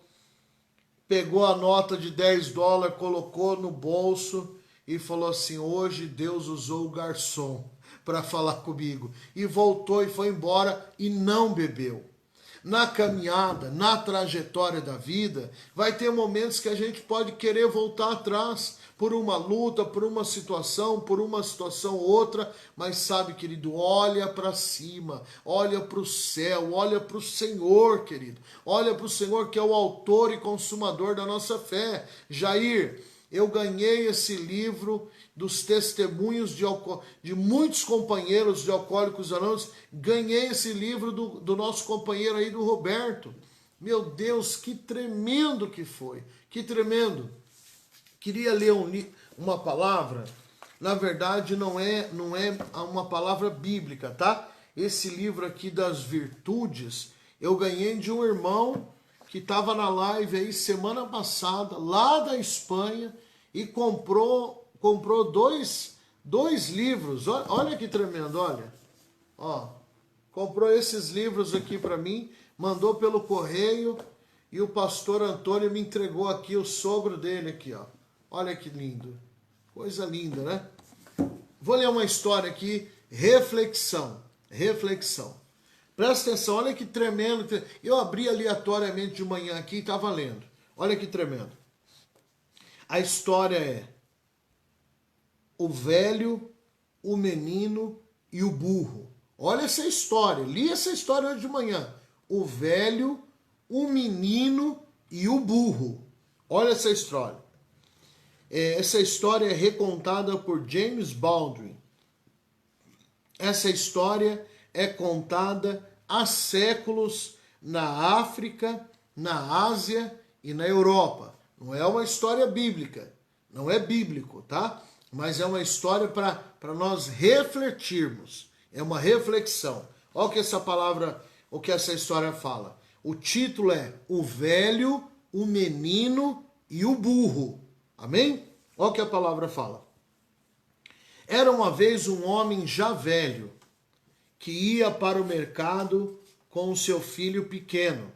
[SPEAKER 1] Pegou a nota de $10, colocou no bolso e falou assim, hoje Deus usou o garçom para falar comigo. E voltou e foi embora e não bebeu. Na caminhada, na trajetória da vida, vai ter momentos que a gente pode querer voltar atrás por uma luta, por uma situação outra, mas sabe, querido, olha para cima, olha para o céu, olha para o Senhor, querido. Olha para o Senhor que é o autor e consumador da nossa fé. Jair, eu ganhei esse livro dos testemunhos de muitos companheiros de Alcoólicos Anônimos. Ganhei esse livro do nosso companheiro aí, do Roberto. Meu Deus, que tremendo que foi. Que tremendo. Queria ler uma palavra. Na verdade, não é uma palavra bíblica, tá? Esse livro aqui das virtudes, eu ganhei de um irmão que estava na live aí semana passada, lá da Espanha, e comprou dois livros. Olha que tremendo, olha. Ó, comprou esses livros aqui para mim, mandou pelo correio, e o pastor Antônio me entregou aqui, o sogro dele aqui, ó. Olha que lindo. Coisa linda, né? Vou ler uma história aqui, reflexão. Presta atenção, olha que tremendo. Eu abri aleatoriamente de manhã aqui e estava lendo. Olha que tremendo. A história é: o velho, o menino e o burro. Olha essa história, li essa história hoje de manhã. O velho, o menino e o burro. Olha essa história. Essa história é recontada por James Baldwin. Essa história é contada há séculos na África, na Ásia e na Europa. Não é uma história bíblica, não é bíblico, tá? Mas é uma história para nós refletirmos. É uma reflexão. Olha o que essa palavra, o que essa história fala. O título é O Velho, o Menino e o Burro. Amém? Olha o que a palavra fala. Era uma vez um homem já velho que ia para o mercado com o seu filho pequeno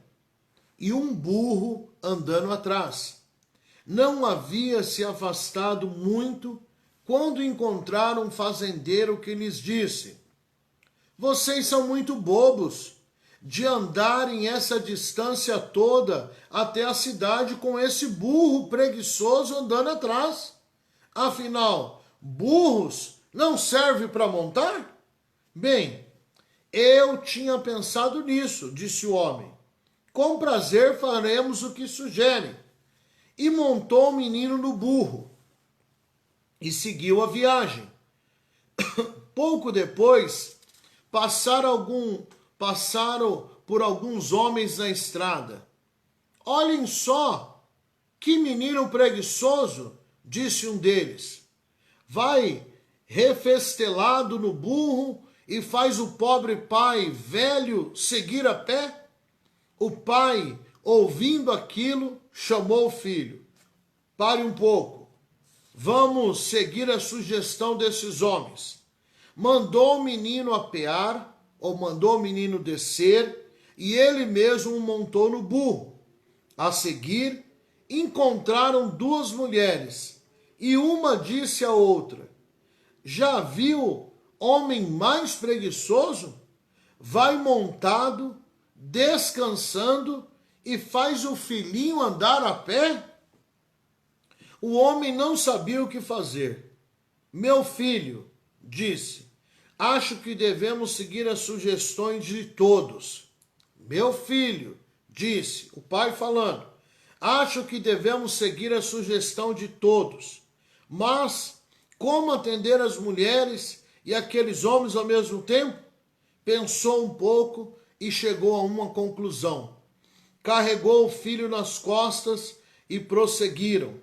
[SPEAKER 1] e um burro andando atrás. Não havia se afastado muito quando encontraram um fazendeiro que lhes disse: vocês são muito bobos de andarem essa distância toda até a cidade com esse burro preguiçoso andando atrás. Afinal, burros não servem para montar? Bem, eu tinha pensado nisso, disse o homem. Com prazer faremos o que sugerem. E montou o menino no burro e seguiu a viagem. Pouco depois, passaram por alguns homens na estrada. Olhem só, que menino preguiçoso, disse um deles. Vai refestelado no burro e faz o pobre pai velho seguir a pé? O pai, ouvindo aquilo, chamou o filho. Pare um pouco. Vamos seguir a sugestão desses homens. Mandou o menino apear, ou mandou o menino descer, e ele mesmo o montou no burro. A seguir, encontraram duas mulheres, e uma disse à outra: já viu homem mais preguiçoso? Vai montado, descansando, e faz o filhinho andar a pé? O homem não sabia o que fazer. Meu filho, disse, acho que devemos seguir as sugestões de todos. Meu filho, disse o pai falando, acho que devemos seguir a sugestão de todos. Mas como atender as mulheres e aqueles homens ao mesmo tempo? Pensou um pouco e chegou a uma conclusão. Carregou o filho nas costas e prosseguiram.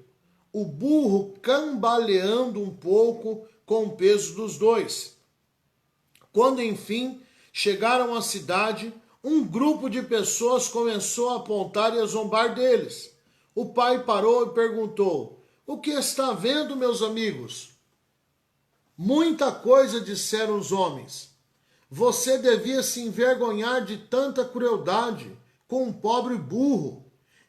[SPEAKER 1] O burro cambaleando um pouco com o peso dos dois. Quando, enfim, chegaram à cidade, um grupo de pessoas começou a apontar e a zombar deles. O pai parou e perguntou: o que está vendo, meus amigos? Muita coisa, disseram os homens. Você devia se envergonhar de tanta crueldade com um pobre burro.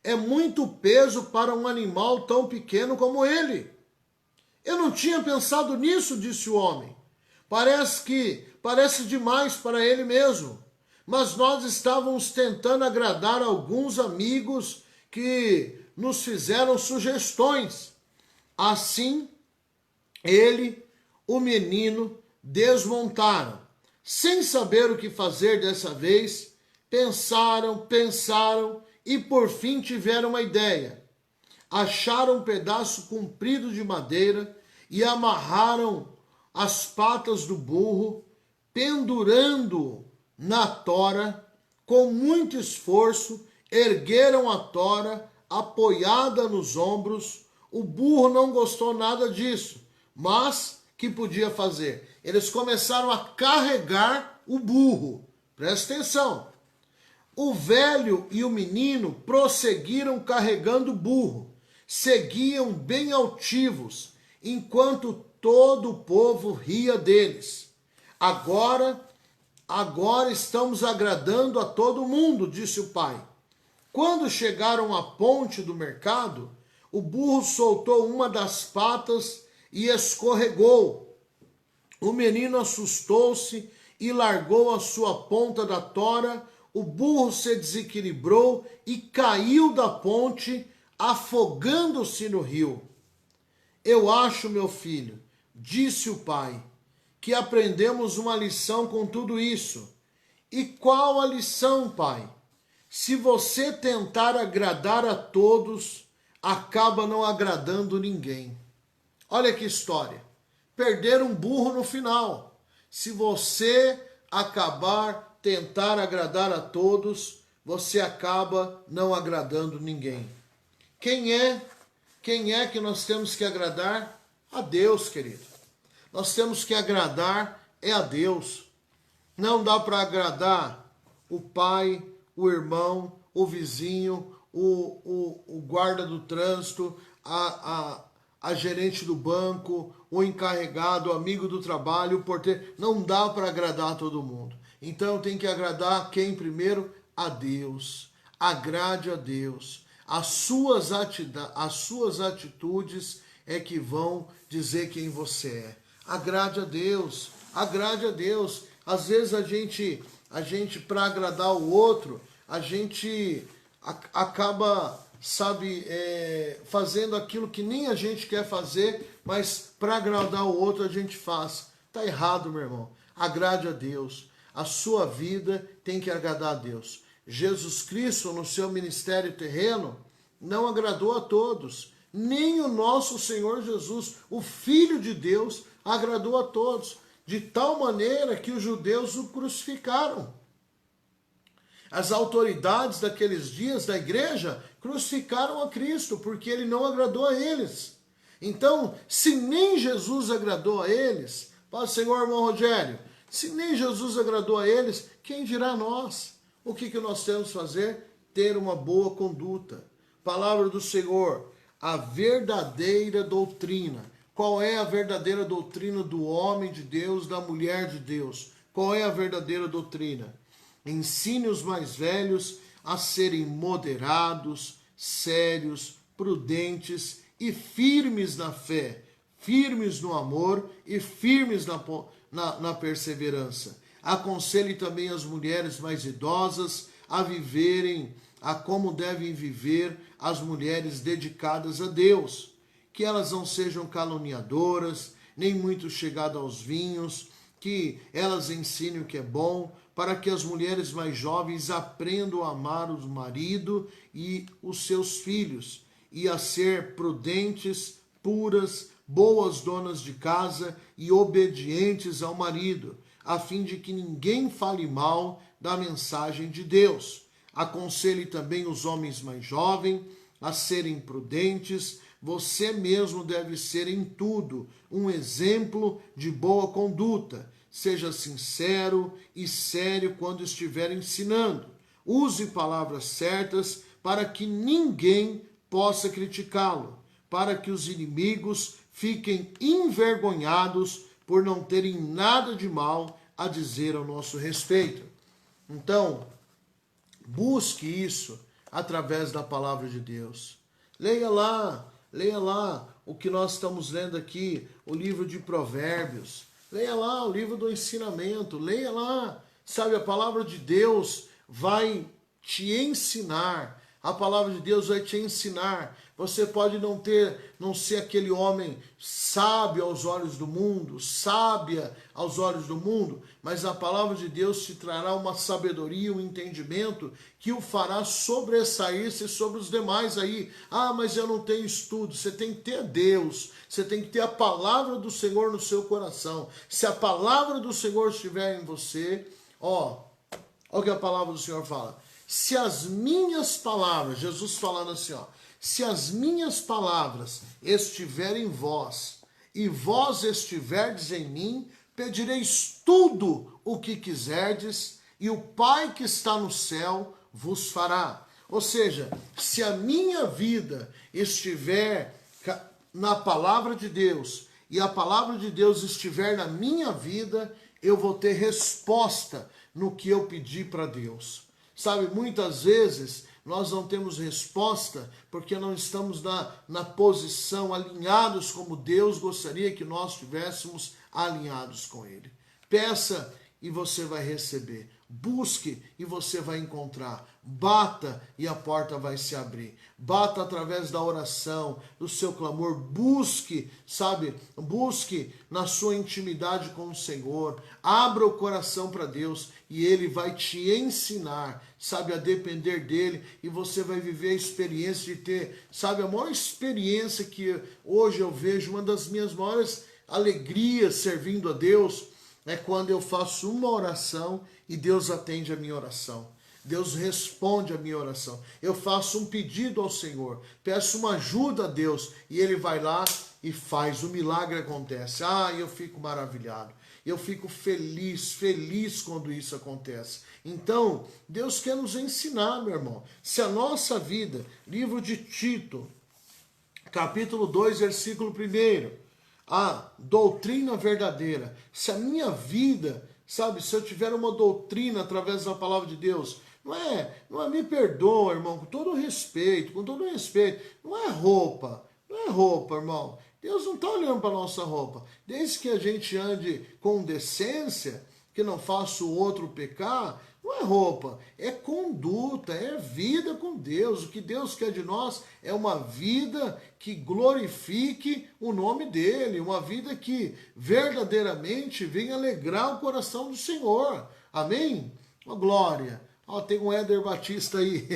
[SPEAKER 1] É muito peso para um animal tão pequeno como ele. Eu não tinha pensado nisso, disse o homem. Parece demais para ele mesmo. Mas nós estávamos tentando agradar alguns amigos que nos fizeram sugestões. Assim, o menino, desmontaram. Sem saber o que fazer dessa vez, pensaram e por fim tiveram uma ideia. Acharam um pedaço comprido de madeira e amarraram as patas do burro, pendurando na tora. Com muito esforço, ergueram a tora apoiada nos ombros. O burro não gostou nada disso, mas que podia fazer? Eles começaram a carregar o burro. Presta atenção. O velho e o menino prosseguiram carregando o burro. Seguiam bem altivos, enquanto todo o povo ria deles. Agora estamos agradando a todo mundo, disse o pai. Quando chegaram à ponte do mercado, o burro soltou uma das patas e escorregou. O menino assustou-se e largou a sua ponta da tora. O burro se desequilibrou e caiu da ponte, afogando-se no rio. Eu acho, meu filho, disse o pai, que aprendemos uma lição com tudo isso. E qual a lição, pai? Se você tentar agradar a todos, acaba não agradando ninguém. Olha que história. Perder um burro no final. Se você tentar agradar a todos, você acaba não agradando ninguém. Quem é que nós temos que agradar? A Deus, querido. Nós temos que agradar a Deus. Não dá para agradar o pai, o irmão, o vizinho, o guarda do trânsito, a gerente do banco, o encarregado, o amigo do trabalho, o porteiro. Não dá para agradar todo mundo. Então tem que agradar quem primeiro? A Deus. Agrade a Deus. As suas atitudes é que vão dizer quem você é. Agrade a Deus. Agrade a Deus. Às vezes a gente para agradar o outro, a gente acaba, fazendo aquilo que nem a gente quer fazer, mas para agradar o outro a gente faz. Tá errado, meu irmão. Agrade a Deus. A sua vida tem que agradar a Deus. Jesus Cristo, no seu ministério terreno, não agradou a todos. Nem o nosso Senhor Jesus, o Filho de Deus, agradou a todos. De tal maneira que os judeus o crucificaram. As autoridades daqueles dias da igreja crucificaram a Cristo, porque ele não agradou a eles. Então, se nem Jesus agradou a eles, Pai, Senhor, irmão Rogério, se nem Jesus agradou a eles, quem dirá a nós? O que nós temos que fazer? Ter uma boa conduta. Palavra do Senhor, a verdadeira doutrina. Qual é a verdadeira doutrina do homem de Deus, da mulher de Deus? Qual é a verdadeira doutrina? Ensine os mais velhos a serem moderados, sérios, prudentes e firmes na fé, firmes no amor e firmes na perseverança. Aconselhe também as mulheres mais idosas a viverem, a como devem viver as mulheres dedicadas a Deus. Que elas não sejam caluniadoras, nem muito chegadas aos vinhos, que elas ensinem o que é bom, para que as mulheres mais jovens aprendam a amar o marido e os seus filhos, e a ser prudentes, puras, boas donas de casa e obedientes ao marido, a fim de que ninguém fale mal da mensagem de Deus. Aconselhe também os homens mais jovens a serem prudentes. Você mesmo deve ser em tudo um exemplo de boa conduta. Seja sincero e sério quando estiver ensinando. Use palavras certas para que ninguém possa criticá-lo, para que os inimigos fiquem envergonhados por não terem nada de mal a dizer ao nosso respeito. Então, busque isso através da palavra de Deus. Leia lá o que nós estamos lendo aqui, o livro de Provérbios. Leia lá o livro do ensinamento, leia lá. Sabe, a palavra de Deus vai te ensinar. A palavra de Deus vai te ensinar. Você pode não ser aquele homem sábio aos olhos do mundo, sábia aos olhos do mundo, mas a palavra de Deus te trará uma sabedoria, um entendimento que o fará sobressair-se sobre os demais aí. Ah, mas eu não tenho estudo. Você tem que ter Deus, você tem que ter a palavra do Senhor no seu coração. Se a palavra do Senhor estiver em você, olha o que a palavra do Senhor fala. Se as minhas palavras, Jesus falando assim, se as minhas palavras estiverem em vós, e vós estiverdes em mim, pedireis tudo o que quiserdes, e o Pai que está no céu vos fará. Ou seja, se a minha vida estiver na palavra de Deus, e a palavra de Deus estiver na minha vida, eu vou ter resposta no que eu pedi para Deus. Sabe, muitas vezes nós não temos resposta porque não estamos na posição, alinhados como Deus gostaria que nós estivéssemos alinhados com Ele. Peça e você vai receber. Busque e você vai encontrar. Bata e a porta vai se abrir. Bata através da oração, do seu clamor. Busque, sabe? Busque na sua intimidade com o Senhor. Abra o coração para Deus e Ele vai te ensinar, sabe, a depender dEle. E você vai viver a experiência de ter, sabe, a maior experiência que hoje eu vejo, uma das minhas maiores alegrias servindo a Deus, é quando eu faço uma oração e Deus atende a minha oração. Deus responde a minha oração. Eu faço um pedido ao Senhor, peço uma ajuda a Deus e Ele vai lá e faz, o milagre acontece. Eu fico maravilhado. Eu fico feliz quando isso acontece. Então, Deus quer nos ensinar, meu irmão. Se a nossa vida, livro de Tito, capítulo 2, versículo 1, a doutrina verdadeira, se a minha vida, sabe, se eu tiver uma doutrina através da palavra de Deus, não é, me perdoa, irmão, com todo respeito, não é roupa, irmão. Deus não está olhando para a nossa roupa. Desde que a gente ande com decência, que não faça o outro pecar, não é roupa, é conduta, é vida com Deus. O que Deus quer de nós é uma vida que glorifique o nome dEle, uma vida que verdadeiramente venha alegrar o coração do Senhor. Amém? Ó, glória! Tem um Éder Batista aí.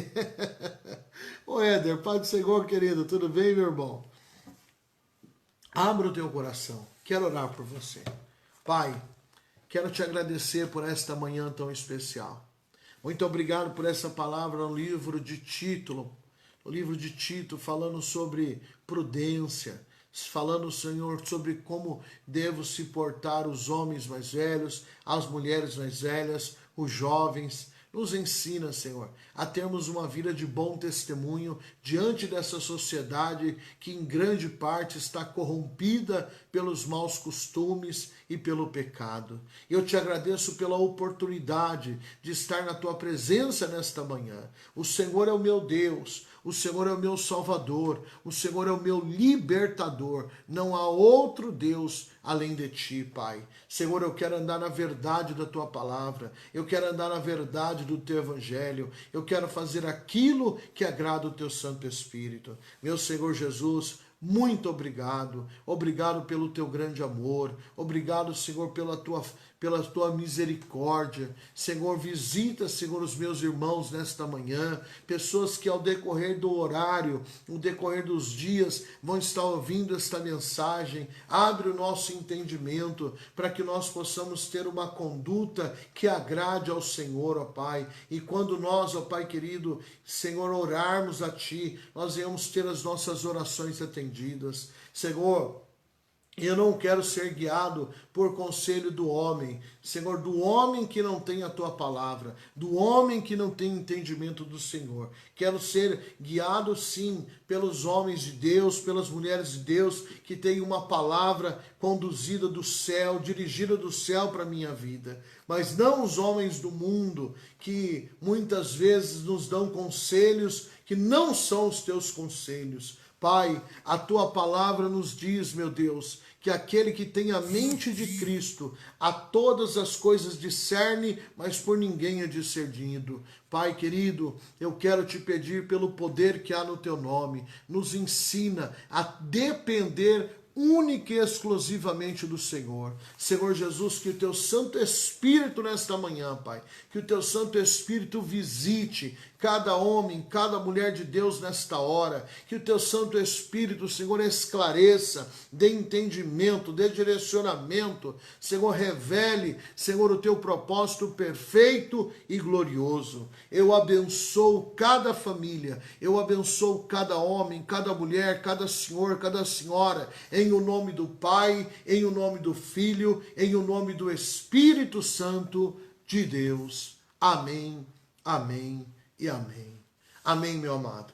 [SPEAKER 1] Ô Éder, Pai do Senhor, querido, tudo bem, meu irmão? Abra o teu coração. Quero orar por você. Pai, quero te agradecer por esta manhã tão especial. Muito obrigado por essa palavra no livro de Tito, falando sobre prudência, falando, Senhor, sobre como devo se portar os homens mais velhos, as mulheres mais velhas, os jovens. Nos ensina, Senhor, a termos uma vida de bom testemunho diante dessa sociedade que em grande parte está corrompida pelos maus costumes e pelo pecado. Eu te agradeço pela oportunidade de estar na tua presença nesta manhã. O Senhor é o meu Deus, o Senhor é o meu Salvador, o Senhor é o meu libertador. Não há outro Deus além de ti, Pai. Senhor, eu quero andar na verdade da tua palavra, eu quero andar na verdade do teu evangelho, eu quero fazer aquilo que agrada o teu Santo Espírito. Meu Senhor Jesus, muito obrigado. Obrigado pelo teu grande amor. Obrigado, Senhor, pela tua misericórdia. Senhor, visita, Senhor, os meus irmãos nesta manhã. Pessoas que ao decorrer do horário, no decorrer dos dias, vão estar ouvindo esta mensagem. Abre o nosso entendimento para que nós possamos ter uma conduta que agrade ao Senhor, ó Pai. E quando nós, ó Pai querido, Senhor, orarmos a Ti, nós venhamos ter as nossas orações atendidas. Senhor, eu não quero ser guiado por conselho do homem, Senhor, do homem que não tem a tua palavra, do homem que não tem entendimento do Senhor. Quero ser guiado, sim, pelos homens de Deus, pelas mulheres de Deus, que têm uma palavra conduzida do céu, dirigida do céu para a minha vida. Mas não os homens do mundo, que muitas vezes nos dão conselhos que não são os teus conselhos. Pai, a tua palavra nos diz, meu Deus, que aquele que tem a mente de Cristo a todas as coisas discerne, mas por ninguém é discernido. Pai querido, eu quero te pedir pelo poder que há no teu nome, nos ensina a depender única e exclusivamente do Senhor. Senhor Jesus, que o teu Santo Espírito nesta manhã, Pai, que o teu Santo Espírito visite cada homem, cada mulher de Deus nesta hora, que o teu Santo Espírito, Senhor, esclareça, dê entendimento, dê direcionamento, Senhor, revele, Senhor, o teu propósito perfeito e glorioso. Eu abençoo cada família, eu abençoo cada homem, cada mulher, cada senhor, cada senhora, em o nome do Pai, em o nome do Filho, em o nome do Espírito Santo de Deus. Amém, amém e amém. Amém, meu amado.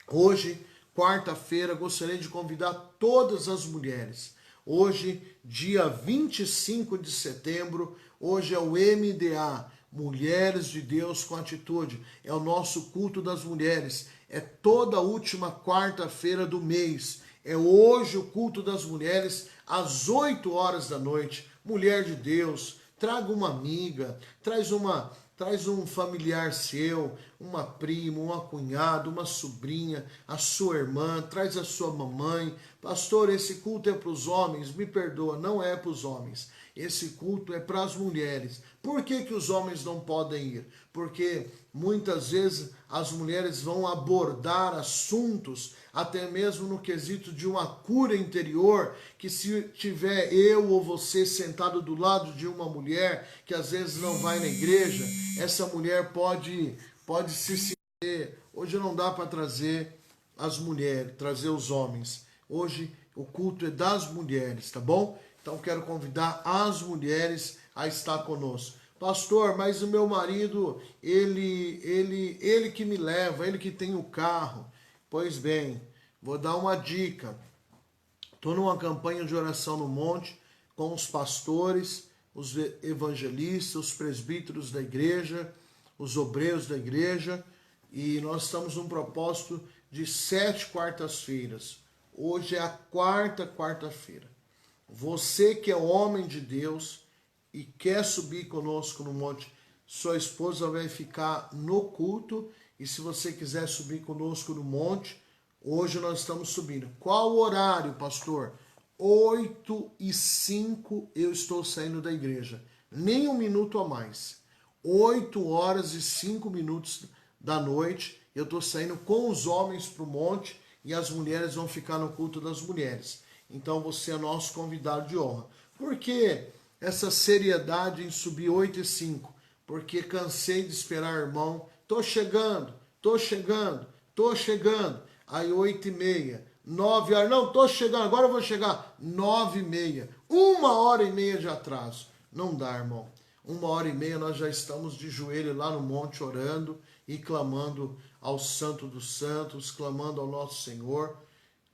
[SPEAKER 1] Hoje, quarta-feira, gostaria de convidar todas as mulheres. Hoje, dia 25 de setembro, hoje é o MDA, Mulheres de Deus com Atitude. É o nosso culto das mulheres. É toda a última quarta-feira do mês. É hoje o culto das mulheres, às 8 horas da noite. Mulher de Deus, traga uma amiga, traz um familiar seu, uma prima, uma cunhada, uma sobrinha, a sua irmã, traz a sua mamãe. Pastor, esse culto é para os homens? Me perdoa, não é para os homens. Esse culto é para as mulheres. Por que que os homens não podem ir? Porque muitas vezes as mulheres vão abordar assuntos, até mesmo no quesito de uma cura interior, que se tiver eu ou você sentado do lado de uma mulher que às vezes não vai na igreja, essa mulher pode se sentir. Hoje não dá para trazer as mulheres, trazer os homens. Hoje o culto é das mulheres, tá bom? Então quero convidar as mulheres a estar conosco. Pastor, mas o meu marido, ele que me leva, ele que tem o carro. Pois bem, vou dar uma dica. Estou numa campanha de oração no monte com os pastores, os evangelistas, os presbíteros da igreja, os obreiros da igreja, e nós estamos num propósito de 7 quartas-feiras. Hoje é a quarta-feira. Você que é homem de Deus e quer subir conosco no monte, sua esposa vai ficar no culto, e se você quiser subir conosco no monte, hoje nós estamos subindo. Qual o horário, pastor? 8h05 eu estou saindo da igreja. Nem um minuto a mais. 8h05 da noite, eu estou saindo com os homens para o monte e as mulheres vão ficar no culto das mulheres. Então você é nosso convidado de honra. Por que essa seriedade em subir 8h05? Porque cansei de esperar, irmão. Tô chegando. Aí 8h30, 9 horas. Não, tô chegando, agora eu vou chegar. 9h30, 1h30 de atraso. Não dá, irmão. 1h30 nós já estamos de joelho lá no monte orando e clamando ao Santo dos Santos, clamando ao nosso Senhor,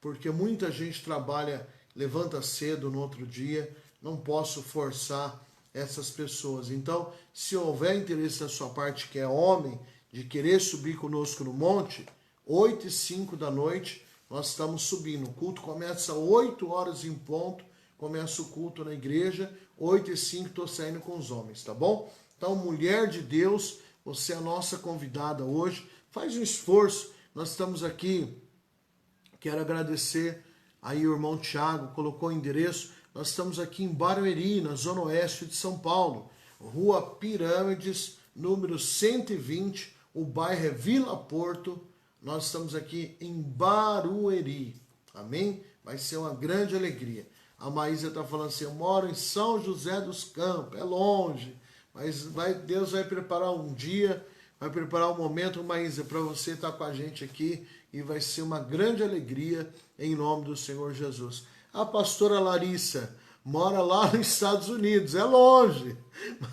[SPEAKER 1] porque muita gente trabalha, levanta cedo no outro dia, não posso forçar essas pessoas. Então, se houver interesse da sua parte, que é homem, de querer subir conosco no monte, 8h05 da noite, nós estamos subindo. O culto começa 8 horas em ponto, começa o culto na igreja, 8h05 estou saindo com os homens, tá bom? Então, mulher de Deus, você é a nossa convidada hoje, faz um esforço, nós estamos aqui, quero agradecer aí o irmão Tiago, colocou o endereço, nós estamos aqui em Barueri, na zona oeste de São Paulo, Rua Pirâmides, número 120, o bairro é Vila Porto, nós estamos aqui em Barueri, amém? Vai ser uma grande alegria. A Maísa está falando assim, eu moro em São José dos Campos, é longe, mas Deus vai preparar um dia, vai preparar um momento, Maísa, para você estar com a gente aqui, e vai ser uma grande alegria em nome do Senhor Jesus. A pastora Larissa mora lá nos Estados Unidos, é longe,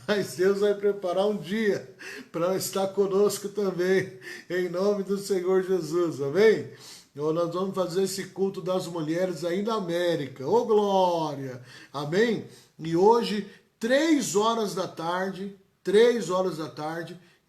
[SPEAKER 1] mas Deus vai preparar um dia para estar conosco também, em nome do Senhor Jesus, amém? Então, nós vamos fazer esse culto das mulheres aí na América, ô glória, amém? E hoje, 3 horas da tarde,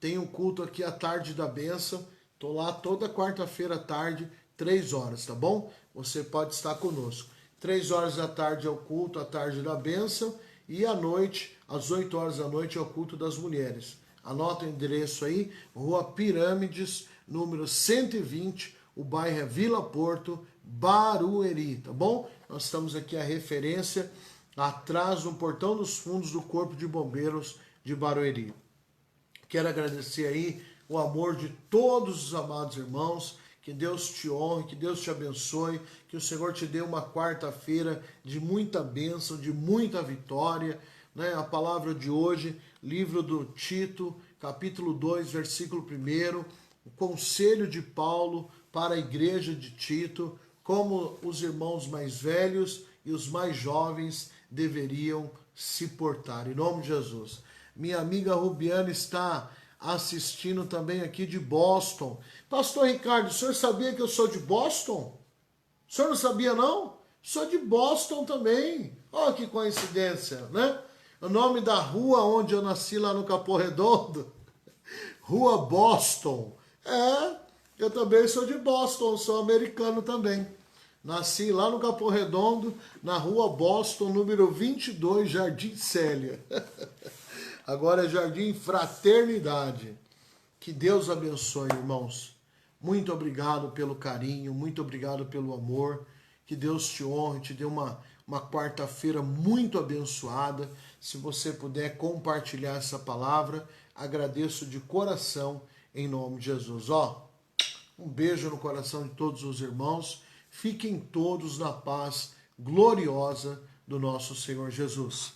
[SPEAKER 1] tem um culto aqui, a tarde da bênção, estou lá toda quarta-feira à tarde, 3 horas, tá bom? Você pode estar conosco. 3 horas da tarde é o culto, a tarde da bênção, e à noite, às 8 horas da noite, é o culto das mulheres. Anota o endereço aí, Rua Pirâmides, número 120, o bairro é Vila Porto, Barueri, tá bom? Nós estamos aqui a referência atrás no portão dos fundos do Corpo de Bombeiros de Barueri. Quero agradecer aí o amor de todos os amados irmãos, que Deus te honre, que Deus te abençoe, que o Senhor te dê uma quarta-feira de muita bênção, de muita vitória, né? A palavra de hoje, livro do Tito, capítulo 2, versículo 1, o conselho de Paulo para a igreja de Tito, como os irmãos mais velhos e os mais jovens deveriam se portar. Em nome de Jesus. Minha amiga Rubiana está assistindo também aqui de Boston. Pastor Ricardo, o senhor sabia que eu sou de Boston? O senhor não sabia, não? Sou de Boston também. Olha que coincidência, né? O nome da rua onde eu nasci lá no Capão Redondo, Rua Boston. Eu também sou de Boston, sou americano também. Nasci lá no Capão Redondo, na Rua Boston, número 22, Jardim Célia. Agora é Jardim Fraternidade. Que Deus abençoe, irmãos. Muito obrigado pelo carinho, muito obrigado pelo amor. Que Deus te honre, te dê uma quarta-feira muito abençoada. Se você puder compartilhar essa palavra, agradeço de coração em nome de Jesus. Um beijo no coração de todos os irmãos. Fiquem todos na paz gloriosa do nosso Senhor Jesus.